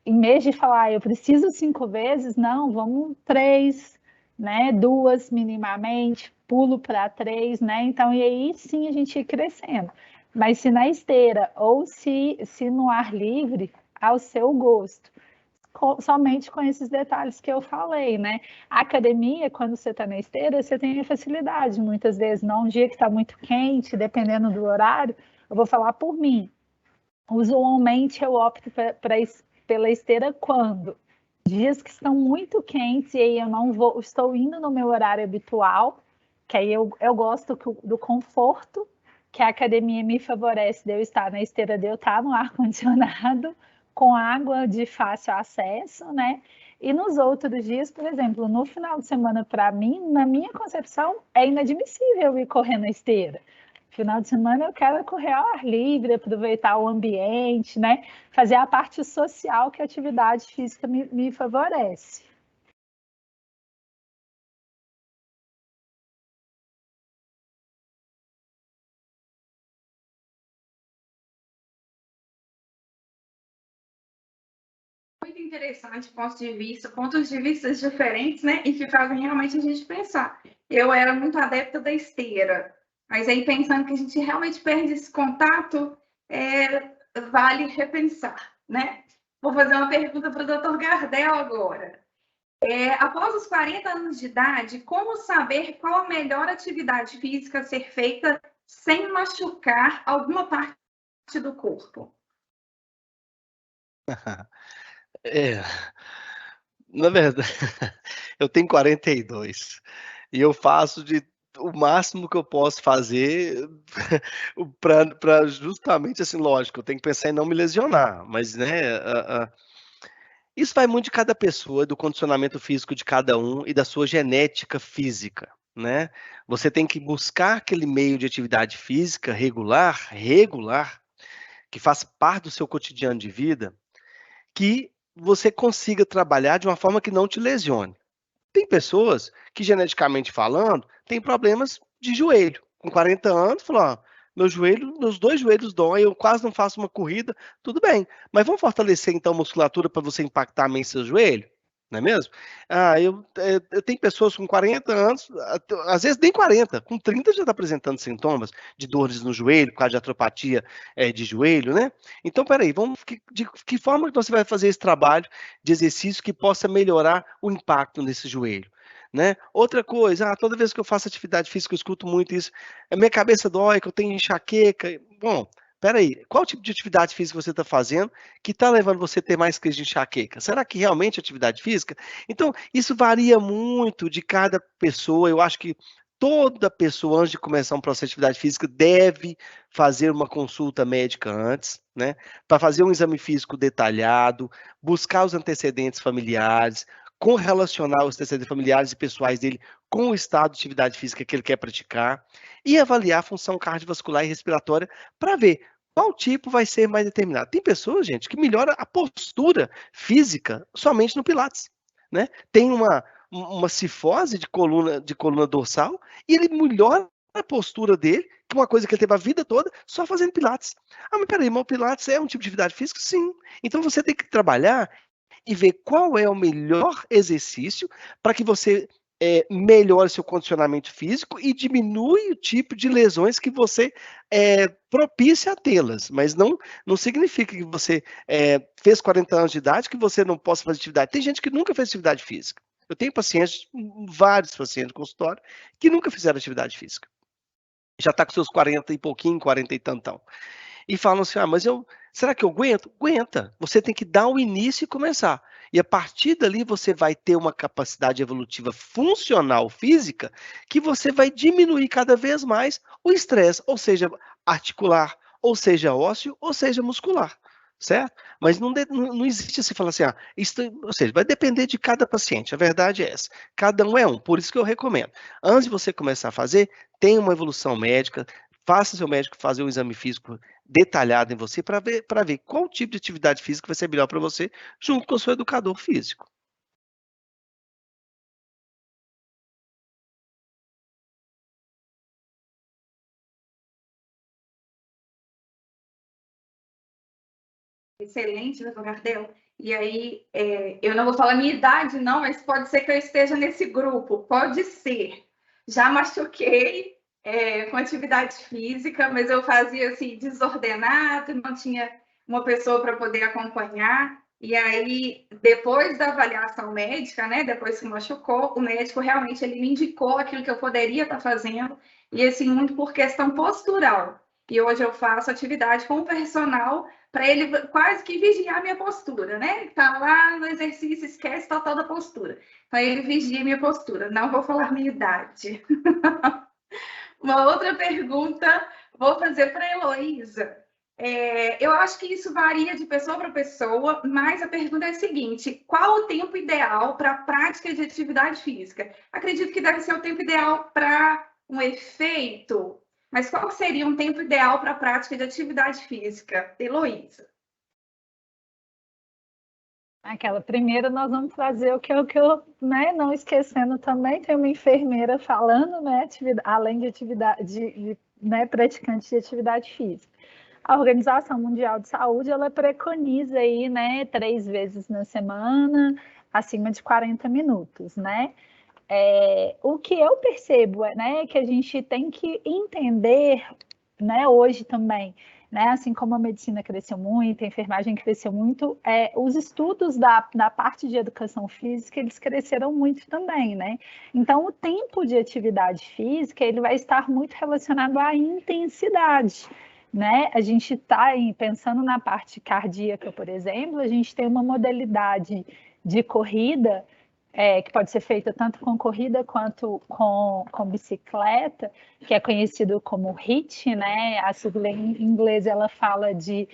[SPEAKER 3] em vez de falar, eu preciso 5 vezes, não, vamos 3, né? 2 minimamente, pulo para 3, né? Então, e aí sim a gente ir crescendo. Mas se na esteira ou se no ar livre, ao seu gosto, somente com esses detalhes que eu falei, né? A academia, quando você está na esteira, você tem a facilidade, muitas vezes, não, um dia que está muito quente, dependendo do horário, eu vou falar por mim. Usualmente eu opto pela esteira quando? Dias que estão muito quentes e aí eu não vou, estou indo no meu horário habitual, que aí eu gosto do conforto, que a academia me favorece de eu estar na esteira, de eu estar no ar-condicionado, com água de fácil acesso, né? E nos outros dias, por exemplo, no final de semana, para mim, na minha concepção, é inadmissível ir correr na esteira. Final de semana eu quero correr ao ar livre, aproveitar o ambiente, né? Fazer a parte social que a atividade física me favorece.
[SPEAKER 1] Muito interessante, pontos de vista diferentes, né? E que fazem realmente a gente pensar. Eu era muito adepta da esteira, mas aí pensando que a gente realmente perde esse contato, vale repensar, né? Vou fazer uma pergunta para o Dr. Gardel agora. Após os 40 anos de idade, como saber qual a melhor atividade física a ser feita sem machucar alguma parte do corpo?
[SPEAKER 2] Na verdade, eu tenho 42 e eu faço o máximo que eu posso fazer para justamente assim, lógico, eu tenho que pensar em não me lesionar, mas né, Isso vai muito de cada pessoa, do condicionamento físico de cada um e da sua genética física, né? Você tem que buscar aquele meio de atividade física regular, que faz parte do seu cotidiano de vida, que você consiga trabalhar de uma forma que não te lesione. Tem pessoas que, geneticamente falando, têm problemas de joelho. Com 40 anos, falou, ó, meus dois joelhos doem, eu quase não faço uma corrida, tudo bem. Mas vamos fortalecer, então, a musculatura para você impactar bem seu joelho? Não é mesmo? Eu tenho pessoas com 40 anos, às vezes nem 40, com 30 já está apresentando sintomas de dores no joelho, por causa de atropatia de joelho, né? Então, peraí, de que forma que você vai fazer esse trabalho de exercício que possa melhorar o impacto nesse joelho? Né? Outra coisa, toda vez que eu faço atividade física, eu escuto muito isso, a minha cabeça dói, que eu tenho enxaqueca. Bom, peraí, qual tipo de atividade física você está fazendo que está levando você a ter mais crise de enxaqueca? Será que realmente é atividade física? Então, isso varia muito de cada pessoa. Eu acho que toda pessoa, antes de começar um processo de atividade física, deve fazer uma consulta médica antes, né? Para fazer um exame físico detalhado, buscar os antecedentes familiares, correlacionar os antecedentes familiares e pessoais dele com o estado de atividade física que ele quer praticar e avaliar a função cardiovascular e respiratória para ver qual tipo vai ser mais determinado. Tem pessoas, gente, que melhora a postura física somente no Pilates, né? Tem uma cifose de coluna dorsal e ele melhora a postura dele, que é uma coisa que ele teve a vida toda, só fazendo Pilates. Mas peraí, mas o Pilates é um tipo de atividade física? Sim. Então você tem que trabalhar e ver qual é o melhor exercício para que você melhore seu condicionamento físico e diminui o tipo de lesões que você propicia a tê-las. Mas não significa que você fez 40 anos de idade que você não possa fazer atividade. Tem gente que nunca fez atividade física. Eu tenho pacientes, vários pacientes no consultório, que nunca fizeram atividade física. Já está com seus 40 e pouquinho, 40 e tantão. E falam assim, mas será que eu aguento? Aguenta. Você tem que dar o início e começar. E a partir dali você vai ter uma capacidade evolutiva funcional física que você vai diminuir cada vez mais o estresse, ou seja, articular, ou seja, ósseo, ou seja, muscular. Certo? Mas não existe assim, falar assim, ou seja, vai depender de cada paciente, a verdade é essa. Cada um é um, por isso que eu recomendo. Antes de você começar a fazer, tenha uma evolução médica, faça seu médico fazer um exame físico detalhado em você para ver qual tipo de atividade física vai ser melhor para você, junto com o seu educador físico.
[SPEAKER 1] Excelente, doutor Gardel. E aí, eu não vou falar a minha idade, não, mas pode ser que eu esteja nesse grupo. Pode ser. Já machuquei com atividade física, mas eu fazia assim, desordenado, não tinha uma pessoa para poder acompanhar. E aí, depois da avaliação médica, né, depois que machucou, o médico realmente ele me indicou aquilo que eu poderia estar fazendo, e assim, muito por questão postural. E hoje eu faço atividade com o personal para ele quase que vigiar a minha postura, né? Tá lá no exercício, esquece total da postura. Então, ele vigia a minha postura. Não vou falar minha idade. Uma outra pergunta vou fazer para a Heloísa. Eu acho que isso varia de pessoa para pessoa, mas a pergunta é a seguinte: qual o tempo ideal para a prática de atividade física? Acredito que deve ser o tempo ideal para um efeito, mas qual seria um tempo ideal para a prática de atividade física? Heloísa.
[SPEAKER 3] Aquela primeira nós vamos fazer o que eu né, não esquecendo também, tem uma enfermeira falando, né, além de atividade, né, praticante de atividade física. A Organização Mundial de Saúde, ela preconiza aí, né, 3 vezes na semana, acima de 40 minutos, né? O que eu percebo é que a gente tem que entender, né, hoje também, né, assim como a medicina cresceu muito, a enfermagem cresceu muito, os estudos da parte de educação física, eles cresceram muito também, né? Então, o tempo de atividade física, ele vai estar muito relacionado à intensidade, né? A gente está pensando na parte cardíaca, por exemplo, a gente tem uma modalidade de corrida que pode ser feita tanto com corrida quanto com bicicleta, que é conhecido como HIIT, né? A sigla em inglês ela fala de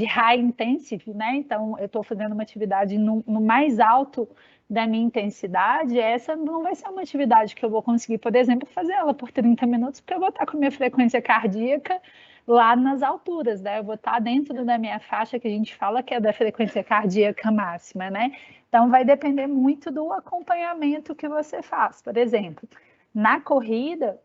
[SPEAKER 3] high intensity, né? Então, eu estou fazendo uma atividade no mais alto da minha intensidade, essa não vai ser uma atividade que eu vou conseguir, por exemplo, fazer ela por 30 minutos, porque eu vou estar com minha frequência cardíaca lá nas alturas, né? Eu vou estar dentro da minha faixa que a gente fala que é da frequência cardíaca máxima, né? Então, vai depender muito do acompanhamento que você faz. Por exemplo, na corrida,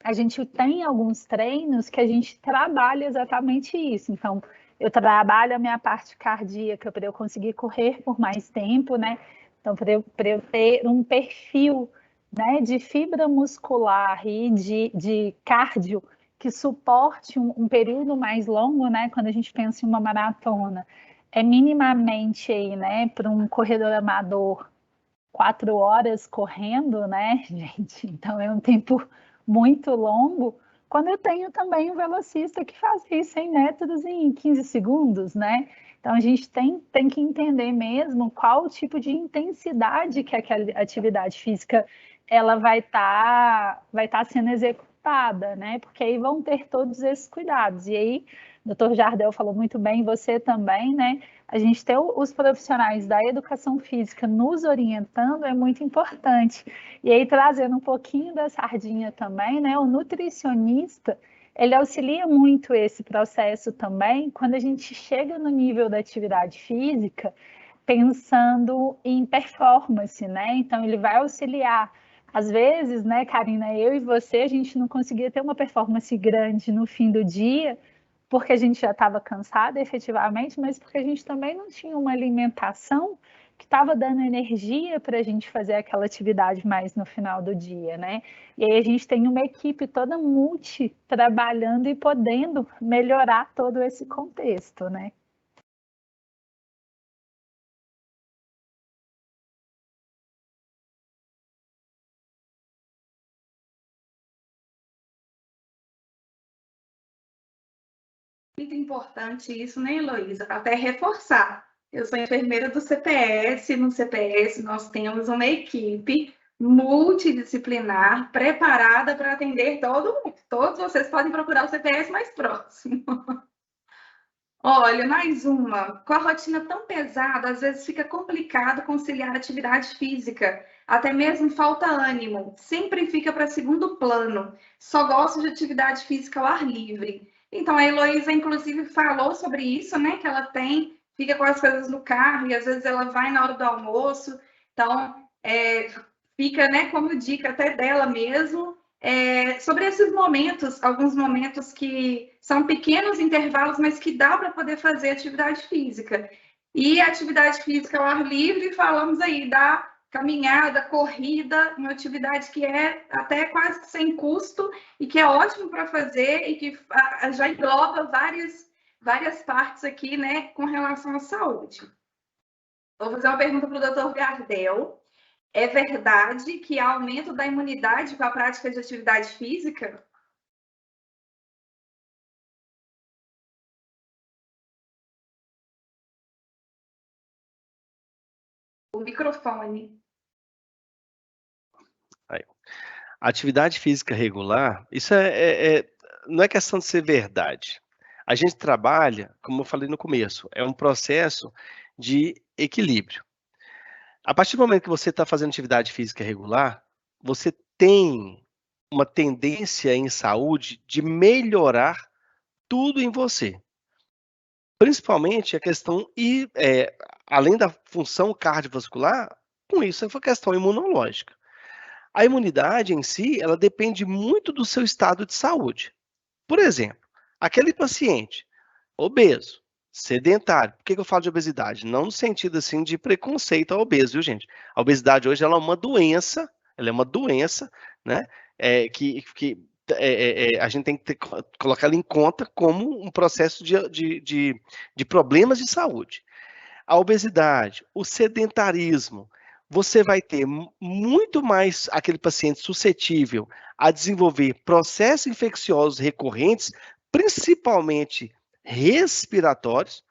[SPEAKER 3] a gente tem alguns treinos que a gente trabalha exatamente isso. Então, eu trabalho a minha parte cardíaca para eu conseguir correr por mais tempo, né? Então, para eu ter um perfil, né, de fibra muscular e de cardio que suporte um período mais longo, né? Quando a gente pensa em uma maratona, é minimamente aí, né, para um corredor amador, 4 horas correndo, né, gente? Então é um tempo muito longo. Quando eu tenho também um velocista que faz 100 metros em 15 segundos, né? Então a gente tem que entender mesmo qual o tipo de intensidade que aquela atividade física ela vai tá sendo executada, né? Porque aí vão ter todos esses cuidados. E aí, o Dr. Jardel falou muito bem, você também, né? A gente ter os profissionais da educação física nos orientando é muito importante. E aí, trazendo um pouquinho da sardinha também, né? O nutricionista, ele auxilia muito esse processo também, quando a gente chega no nível da atividade física, pensando em performance, né? Então, ele vai auxiliar. Às vezes, né, Karina, eu e você, a gente não conseguia ter uma performance grande no fim do dia, porque a gente já estava cansada efetivamente, mas porque a gente também não tinha uma alimentação que estava dando energia para a gente fazer aquela atividade mais no final do dia, né? E aí a gente tem uma equipe toda multi trabalhando e podendo melhorar todo esse contexto, né?
[SPEAKER 1] Muito importante isso, né, Heloísa? Até reforçar. Eu sou enfermeira do CPS, no CPS nós temos uma equipe multidisciplinar preparada para atender todo mundo. Todos vocês podem procurar o CPS mais próximo. Olha, mais uma. Com a rotina tão pesada, às vezes fica complicado conciliar atividade física. Até mesmo falta ânimo. Sempre fica para segundo plano. Só gosto de atividade física ao ar livre. Então, a Heloísa, inclusive, falou sobre isso, né? Que ela fica com as coisas no carro e às vezes ela vai na hora do almoço. Então, fica, né, como dica até dela mesmo, sobre esses momentos, alguns momentos que são pequenos intervalos, mas que dá para poder fazer atividade física. E atividade física ao ar livre, falamos aí da caminhada, corrida, uma atividade que é até quase sem custo e que é ótimo para fazer e que já engloba várias partes aqui, né, com relação à saúde. Vou fazer uma pergunta para o Dr. Jardel. É verdade que há aumento da imunidade com a prática de atividade física? O microfone.
[SPEAKER 2] Aí. Atividade física regular, isso não é questão de ser verdade. A gente trabalha, como eu falei no começo, é um processo de equilíbrio. A partir do momento que você está fazendo atividade física regular, você tem uma tendência em saúde de melhorar tudo em você. Principalmente a questão, além da função cardiovascular, com isso é a questão imunológica. A imunidade em si, ela depende muito do seu estado de saúde. Por exemplo, aquele paciente obeso, sedentário. Por que eu falo de obesidade? Não no sentido assim de preconceito ao obeso, viu, gente? A obesidade hoje ela é uma doença, né? Que a gente tem que colocar ela em conta como um processo de problemas de saúde. A obesidade, o sedentarismo, você vai ter muito mais aquele paciente suscetível a desenvolver processos infecciosos recorrentes, principalmente respiratórios,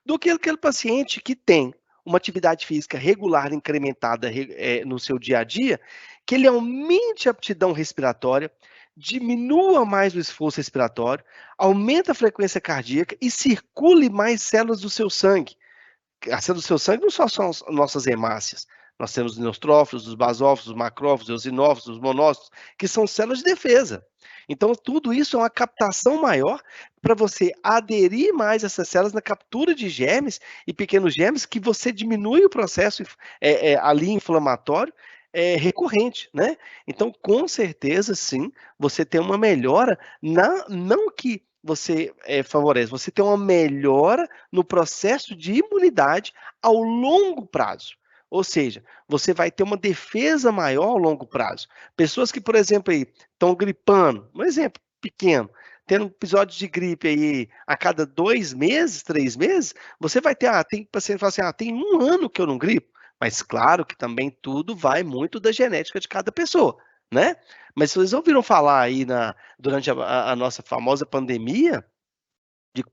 [SPEAKER 2] do que aquele paciente que tem uma atividade física regular, incrementada no seu dia a dia, que ele aumente a aptidão respiratória, diminua mais o esforço respiratório, aumenta a frequência cardíaca e circule mais células do seu sangue. As células do seu sangue não só são as nossas hemácias, nós temos os neutrófilos, os basófilos, os macrófagos, os eosinófilos, os monócitos, que são células de defesa. Então, tudo isso é uma captação maior para você aderir mais a essas células na captura de germes e pequenos germes, que você diminui o processo ali inflamatório recorrente, né? Então, com certeza, sim, você tem uma melhora, não que você favorece, você tem uma melhora no processo de imunidade ao longo prazo. Ou seja, você vai ter uma defesa maior ao longo prazo. Pessoas que, por exemplo, aí estão gripando, um exemplo pequeno, tendo episódios de gripe aí a cada 2 meses, 3 meses, você vai ter, tem paciente que fala assim, tem 1 ano que eu não gripo. Mas claro que também tudo vai muito da genética de cada pessoa, né? Mas vocês ouviram falar aí durante a nossa famosa pandemia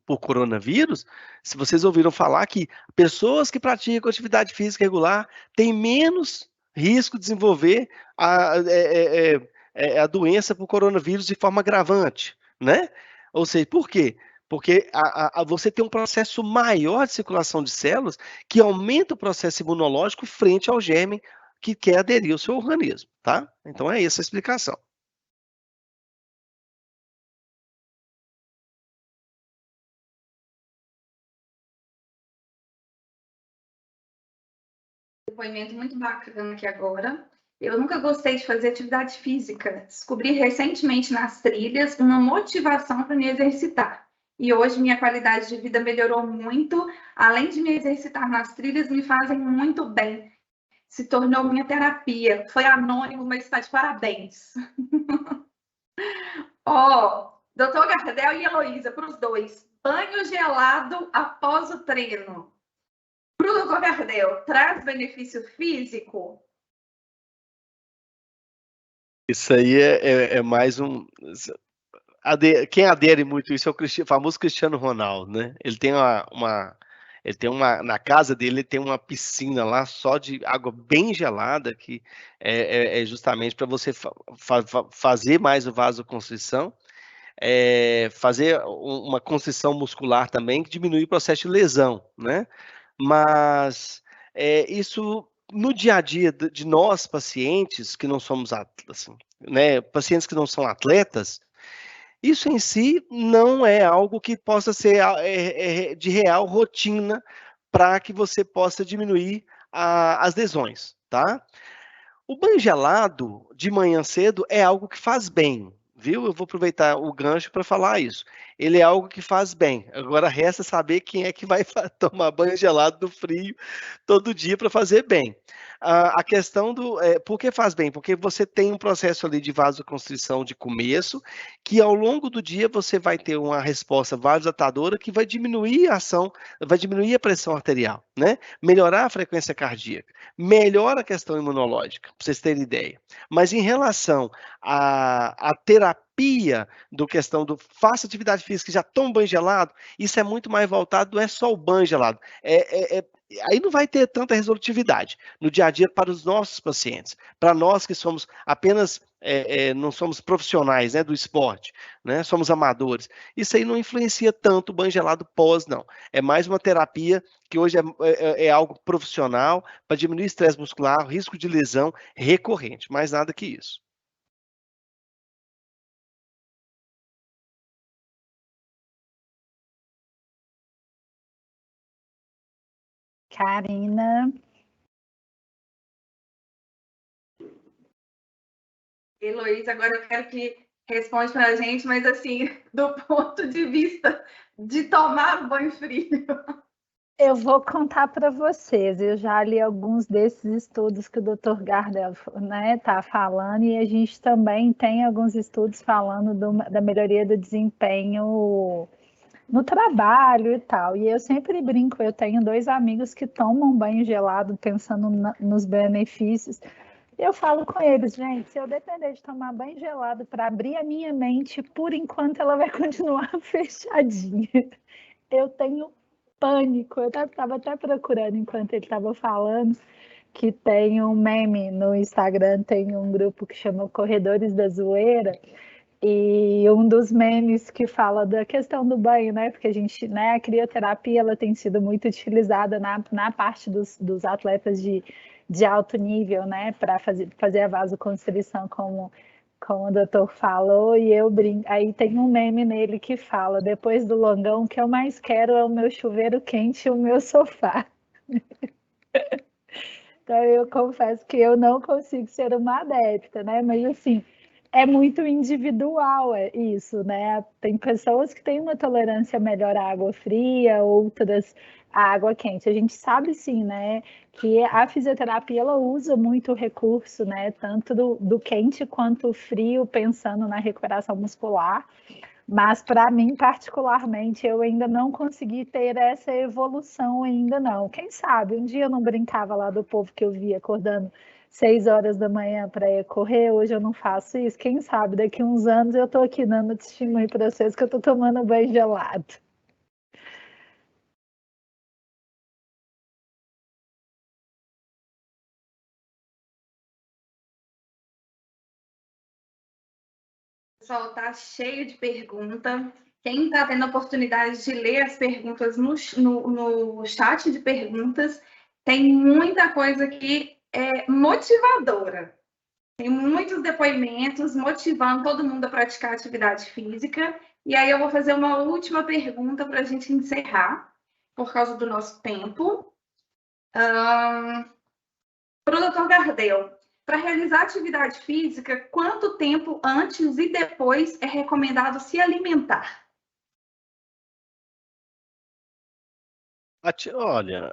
[SPEAKER 2] por coronavírus, se vocês ouviram falar que pessoas que praticam atividade física regular têm menos risco de desenvolver a doença por coronavírus de forma agravante, né? Ou seja, por quê? Porque você tem um processo maior de circulação de células que aumenta o processo imunológico frente ao germe que quer aderir ao seu organismo, tá? Então é essa a explicação.
[SPEAKER 1] Depoimento muito bacana aqui agora. Eu nunca gostei de fazer atividade física. Descobri recentemente nas trilhas uma motivação para me exercitar. E hoje minha qualidade de vida melhorou muito. Além de me exercitar nas trilhas, me fazem muito bem. Se tornou minha terapia. Foi anônimo, mas está de parabéns. Doutor Gardel e Heloísa, para os dois. Banho gelado após o treino. Para o doutor Gardel, traz benefício físico?
[SPEAKER 2] Isso aí é mais um... Quem adere muito isso é o famoso Cristiano Ronaldo, né? Ele tem na casa dele ele tem uma piscina lá só de água bem gelada, que é justamente para você fazer mais o vasoconstrição, fazer uma constrição muscular também, que diminui o processo de lesão, né? Mas isso no dia a dia de nós pacientes que não somos assim, né? Pacientes que não são atletas, isso em si não é algo que possa ser de real rotina para que você possa diminuir as lesões, tá? O banho gelado de manhã cedo é algo que faz bem, viu? Eu vou aproveitar o gancho para falar isso. Ele é algo que faz bem. Agora resta saber quem é que vai tomar banho gelado no frio todo dia para fazer bem. A questão por que faz bem? Porque você tem um processo ali de vasoconstrição de começo, que ao longo do dia você vai ter uma resposta vasodilatadora que vai diminuir a ação, vai diminuir a pressão arterial, né? Melhorar a frequência cardíaca, melhora a questão imunológica, para vocês terem ideia. Mas em relação à terapia do questão do faça atividade física e já toma banho gelado, isso é muito mais voltado, não é só o banho gelado, aí não vai ter tanta resolutividade no dia a dia para os nossos pacientes, para nós que somos apenas, não somos profissionais, né, do esporte, né, somos amadores. Isso aí não influencia tanto o banho gelado pós, não. É mais uma terapia que hoje é algo profissional para diminuir estresse muscular, risco de lesão recorrente, mais nada que isso.
[SPEAKER 3] Karina.
[SPEAKER 1] Heloísa, agora eu quero que responda para a gente, mas assim, do ponto de vista de tomar um banho frio.
[SPEAKER 3] Eu vou contar para vocês, eu já li alguns desses estudos que o Dr. Gardel está falando, e a gente também tem alguns estudos falando da melhoria do desempenho no trabalho e tal. E eu sempre brinco, eu tenho 2 amigos que tomam banho gelado pensando nos benefícios. Eu falo com eles, gente, se eu depender de tomar banho gelado para abrir a minha mente, por enquanto ela vai continuar fechadinha. Eu tenho pânico. Eu estava até procurando enquanto ele estava falando, que tem um meme no Instagram, tem um grupo que chama Corredores da Zoeira, e um dos memes que fala da questão do banho, né? Porque a gente, né, a crioterapia ela tem sido muito utilizada na parte dos atletas de alto nível, né? Para fazer a vasoconstrição, como o doutor falou, e eu brinco. Aí tem um meme nele que fala: depois do longão, o que eu mais quero é o meu chuveiro quente e o meu sofá. Então, eu confesso que eu não consigo ser uma adepta, né? Mas, assim, é muito individual isso, né? Tem pessoas que têm uma tolerância melhor à água fria, outras à água quente. A gente sabe, sim, né, que a fisioterapia, ela usa muito recurso, né? Tanto do quente quanto o frio, pensando na recuperação muscular. Mas para mim, particularmente, eu ainda não consegui ter essa evolução ainda não. Quem sabe, um dia eu não brincava lá do povo que eu via acordando 6 horas da manhã para ir correr, hoje eu não faço isso. Quem sabe, daqui uns anos eu estou aqui dando testemunho para vocês que eu estou tomando banho gelado.
[SPEAKER 1] Pessoal, está cheio de pergunta. Quem está tendo a oportunidade de ler as perguntas no chat de perguntas, tem muita coisa que é motivadora. Tem muitos depoimentos motivando todo mundo a praticar atividade física. E aí eu vou fazer uma última pergunta para a gente encerrar, por causa do nosso tempo. Para o doutor Gardel, para realizar atividade física, quanto tempo antes e depois é recomendado se alimentar?
[SPEAKER 2] Olha,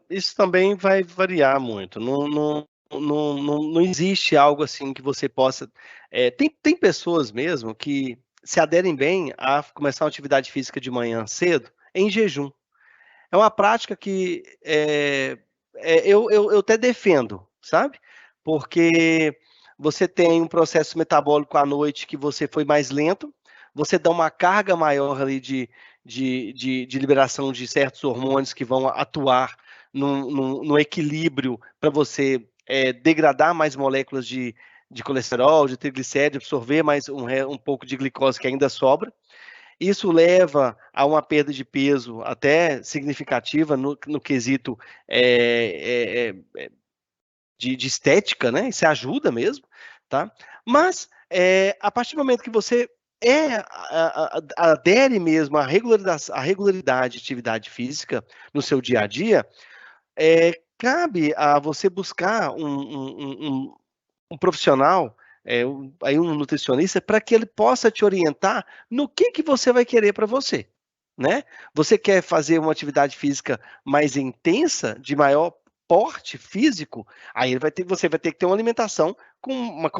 [SPEAKER 2] isso também vai variar muito. Não existe algo assim que você possa. Tem pessoas mesmo que se aderem bem a começar uma atividade física de manhã cedo em jejum. É uma prática que eu até defendo, sabe? Porque você tem um processo metabólico à noite que você foi mais lento, você dá uma carga maior ali de liberação de certos hormônios que vão atuar no equilíbrio para você degradar mais moléculas de colesterol, de triglicéridos, absorver mais um pouco de glicose que ainda sobra. Isso leva a uma perda de peso até significativa no quesito de estética, né? Isso ajuda mesmo, tá? Mas a partir do momento que você adere mesmo à regularidade de atividade física no seu dia a dia, cabe a você buscar um profissional, aí um nutricionista, para que ele possa te orientar no que você vai querer para você, né? Você quer fazer uma atividade física mais intensa, de maior porte físico, aí você vai ter que ter uma alimentação com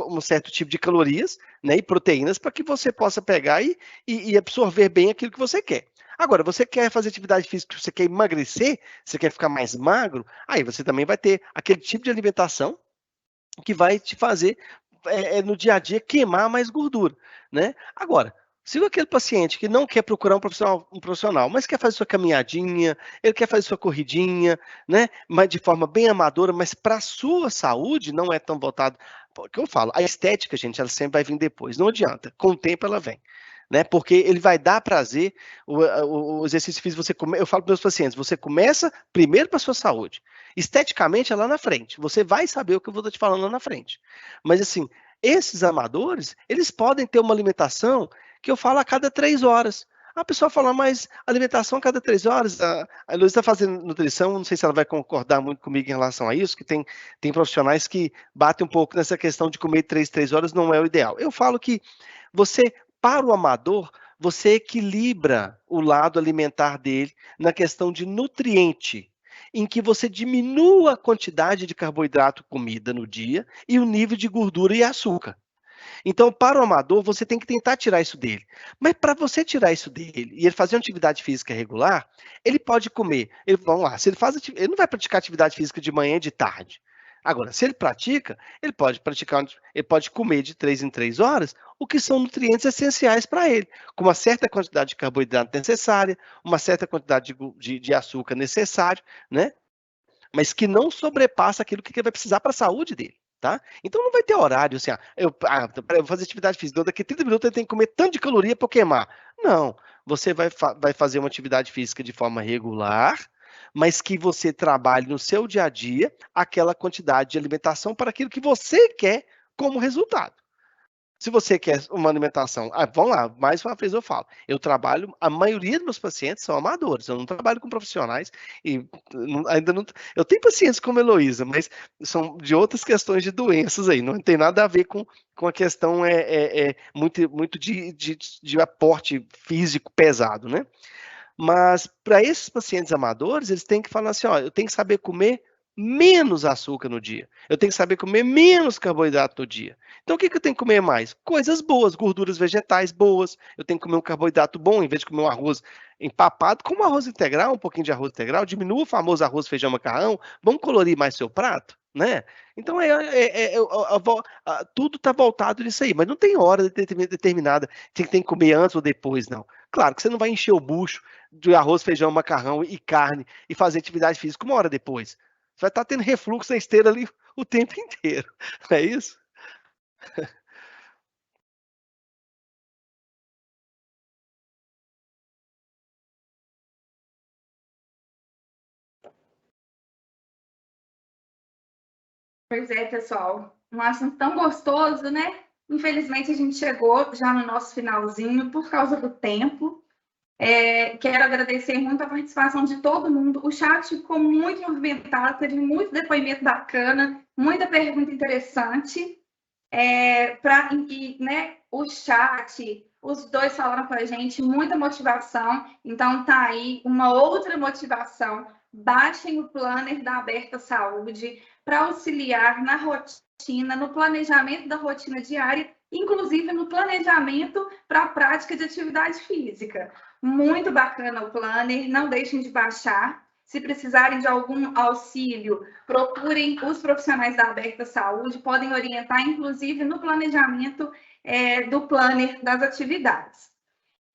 [SPEAKER 2] um certo tipo de calorias, né, e proteínas para que você possa pegar e absorver bem aquilo que você quer. Agora, você quer fazer atividade física, você quer emagrecer, você quer ficar mais magro, aí você também vai ter aquele tipo de alimentação que vai te fazer no dia a dia queimar mais gordura, né? Agora, se aquele paciente que não quer procurar um profissional, mas quer fazer sua caminhadinha, ele quer fazer sua corridinha, né? Mas de forma bem amadora, mas para a sua saúde não é tão voltado. Porque eu falo, a estética, gente, ela sempre vai vir depois. Não adianta. Com o tempo ela vem. Né? Porque ele vai dar prazer, o exercício físico, eu falo para meus pacientes, você começa primeiro para a sua saúde. Esteticamente é lá na frente. Você vai saber o que eu vou estar te falando lá na frente. Mas assim, esses amadores, eles podem ter uma alimentação que eu falo a cada 3 horas. A pessoa fala, mas alimentação a cada 3 horas? A Luísa está fazendo nutrição, não sei se ela vai concordar muito comigo em relação a isso, que tem profissionais que batem um pouco nessa questão de comer 3 horas não é o ideal. Eu falo que você, para o amador, você equilibra o lado alimentar dele na questão de nutriente, em que você diminua a quantidade de carboidrato comida no dia e o nível de gordura e açúcar. Então, para o amador, você tem que tentar tirar isso dele. Mas para você tirar isso dele e ele fazer uma atividade física regular, ele pode comer. Vamos lá, se ele ele não vai praticar atividade física de manhã e de tarde. Agora, se ele pratica, ele pode comer de 3 em 3 horas o que são nutrientes essenciais para ele, com uma certa quantidade de carboidrato necessária, uma certa quantidade de açúcar necessário, né? Mas que não sobrepassa aquilo que ele vai precisar para a saúde dele. Tá? Então não vai ter horário assim, eu vou fazer atividade física, daqui a 30 minutos ele tem que comer tanto de caloria para queimar. Não, você vai fazer uma atividade física de forma regular, mas que você trabalhe no seu dia a dia aquela quantidade de alimentação para aquilo que você quer como resultado. Se você quer uma alimentação, vamos lá, mais uma vez eu falo, a maioria dos meus pacientes são amadores, eu não trabalho com profissionais e ainda não, eu tenho pacientes como a Heloísa, mas são de outras questões de doenças aí, não tem nada a ver com a questão muito de aporte físico pesado, né? Mas para esses pacientes amadores, eles têm que falar assim, ó, eu tenho que saber comer menos açúcar no dia. Eu tenho que saber comer menos carboidrato no dia. Então, o que eu tenho que comer mais? Coisas boas, gorduras vegetais boas. Eu tenho que comer um carboidrato bom, em vez de comer um arroz empapado, como um arroz integral, um pouquinho de arroz integral. Diminua o famoso arroz, feijão, macarrão. Vamos colorir mais seu prato, né? Então, tudo está voltado nisso aí. Mas não tem hora determinada. Tem que comer antes ou depois, não. Claro que você não vai encher o bucho de arroz, feijão, macarrão e carne e fazer atividade física 1 hora depois. Você vai estar tendo refluxo na esteira ali o tempo inteiro. Não é isso?
[SPEAKER 1] Pois é, pessoal. Um assunto tão gostoso, né? Infelizmente, a gente chegou já no nosso finalzinho por causa do tempo. Quero agradecer muito a participação de todo mundo. O chat ficou muito movimentado, teve muito depoimento bacana, muita pergunta interessante. Né, o chat, os dois falaram com a gente, muita motivação. Então, tá aí uma outra motivação. Baixem o planner da Aberta Saúde para auxiliar na rotina, no planejamento da rotina diária, inclusive no planejamento para a prática de atividade física. Muito bacana o planner, não deixem de baixar. Se precisarem de algum auxílio, procurem os profissionais da Aberta Saúde, podem orientar, inclusive, no planejamento do planner das atividades.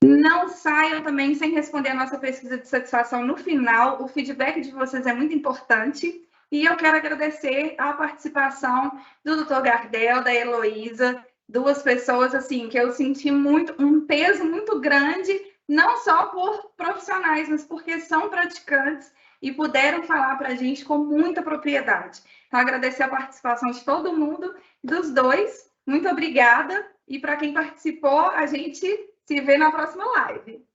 [SPEAKER 1] Não saiam também sem responder a nossa pesquisa de satisfação no final. O feedback de vocês é muito importante. E eu quero agradecer a participação do Dr. Gardel, da Heloísa, duas pessoas assim que eu senti um peso muito grande, não só por profissionais, mas porque são praticantes e puderam falar para a gente com muita propriedade. Então, agradecer a participação de todo mundo, dos dois. Muito obrigada. E para quem participou, a gente se vê na próxima live.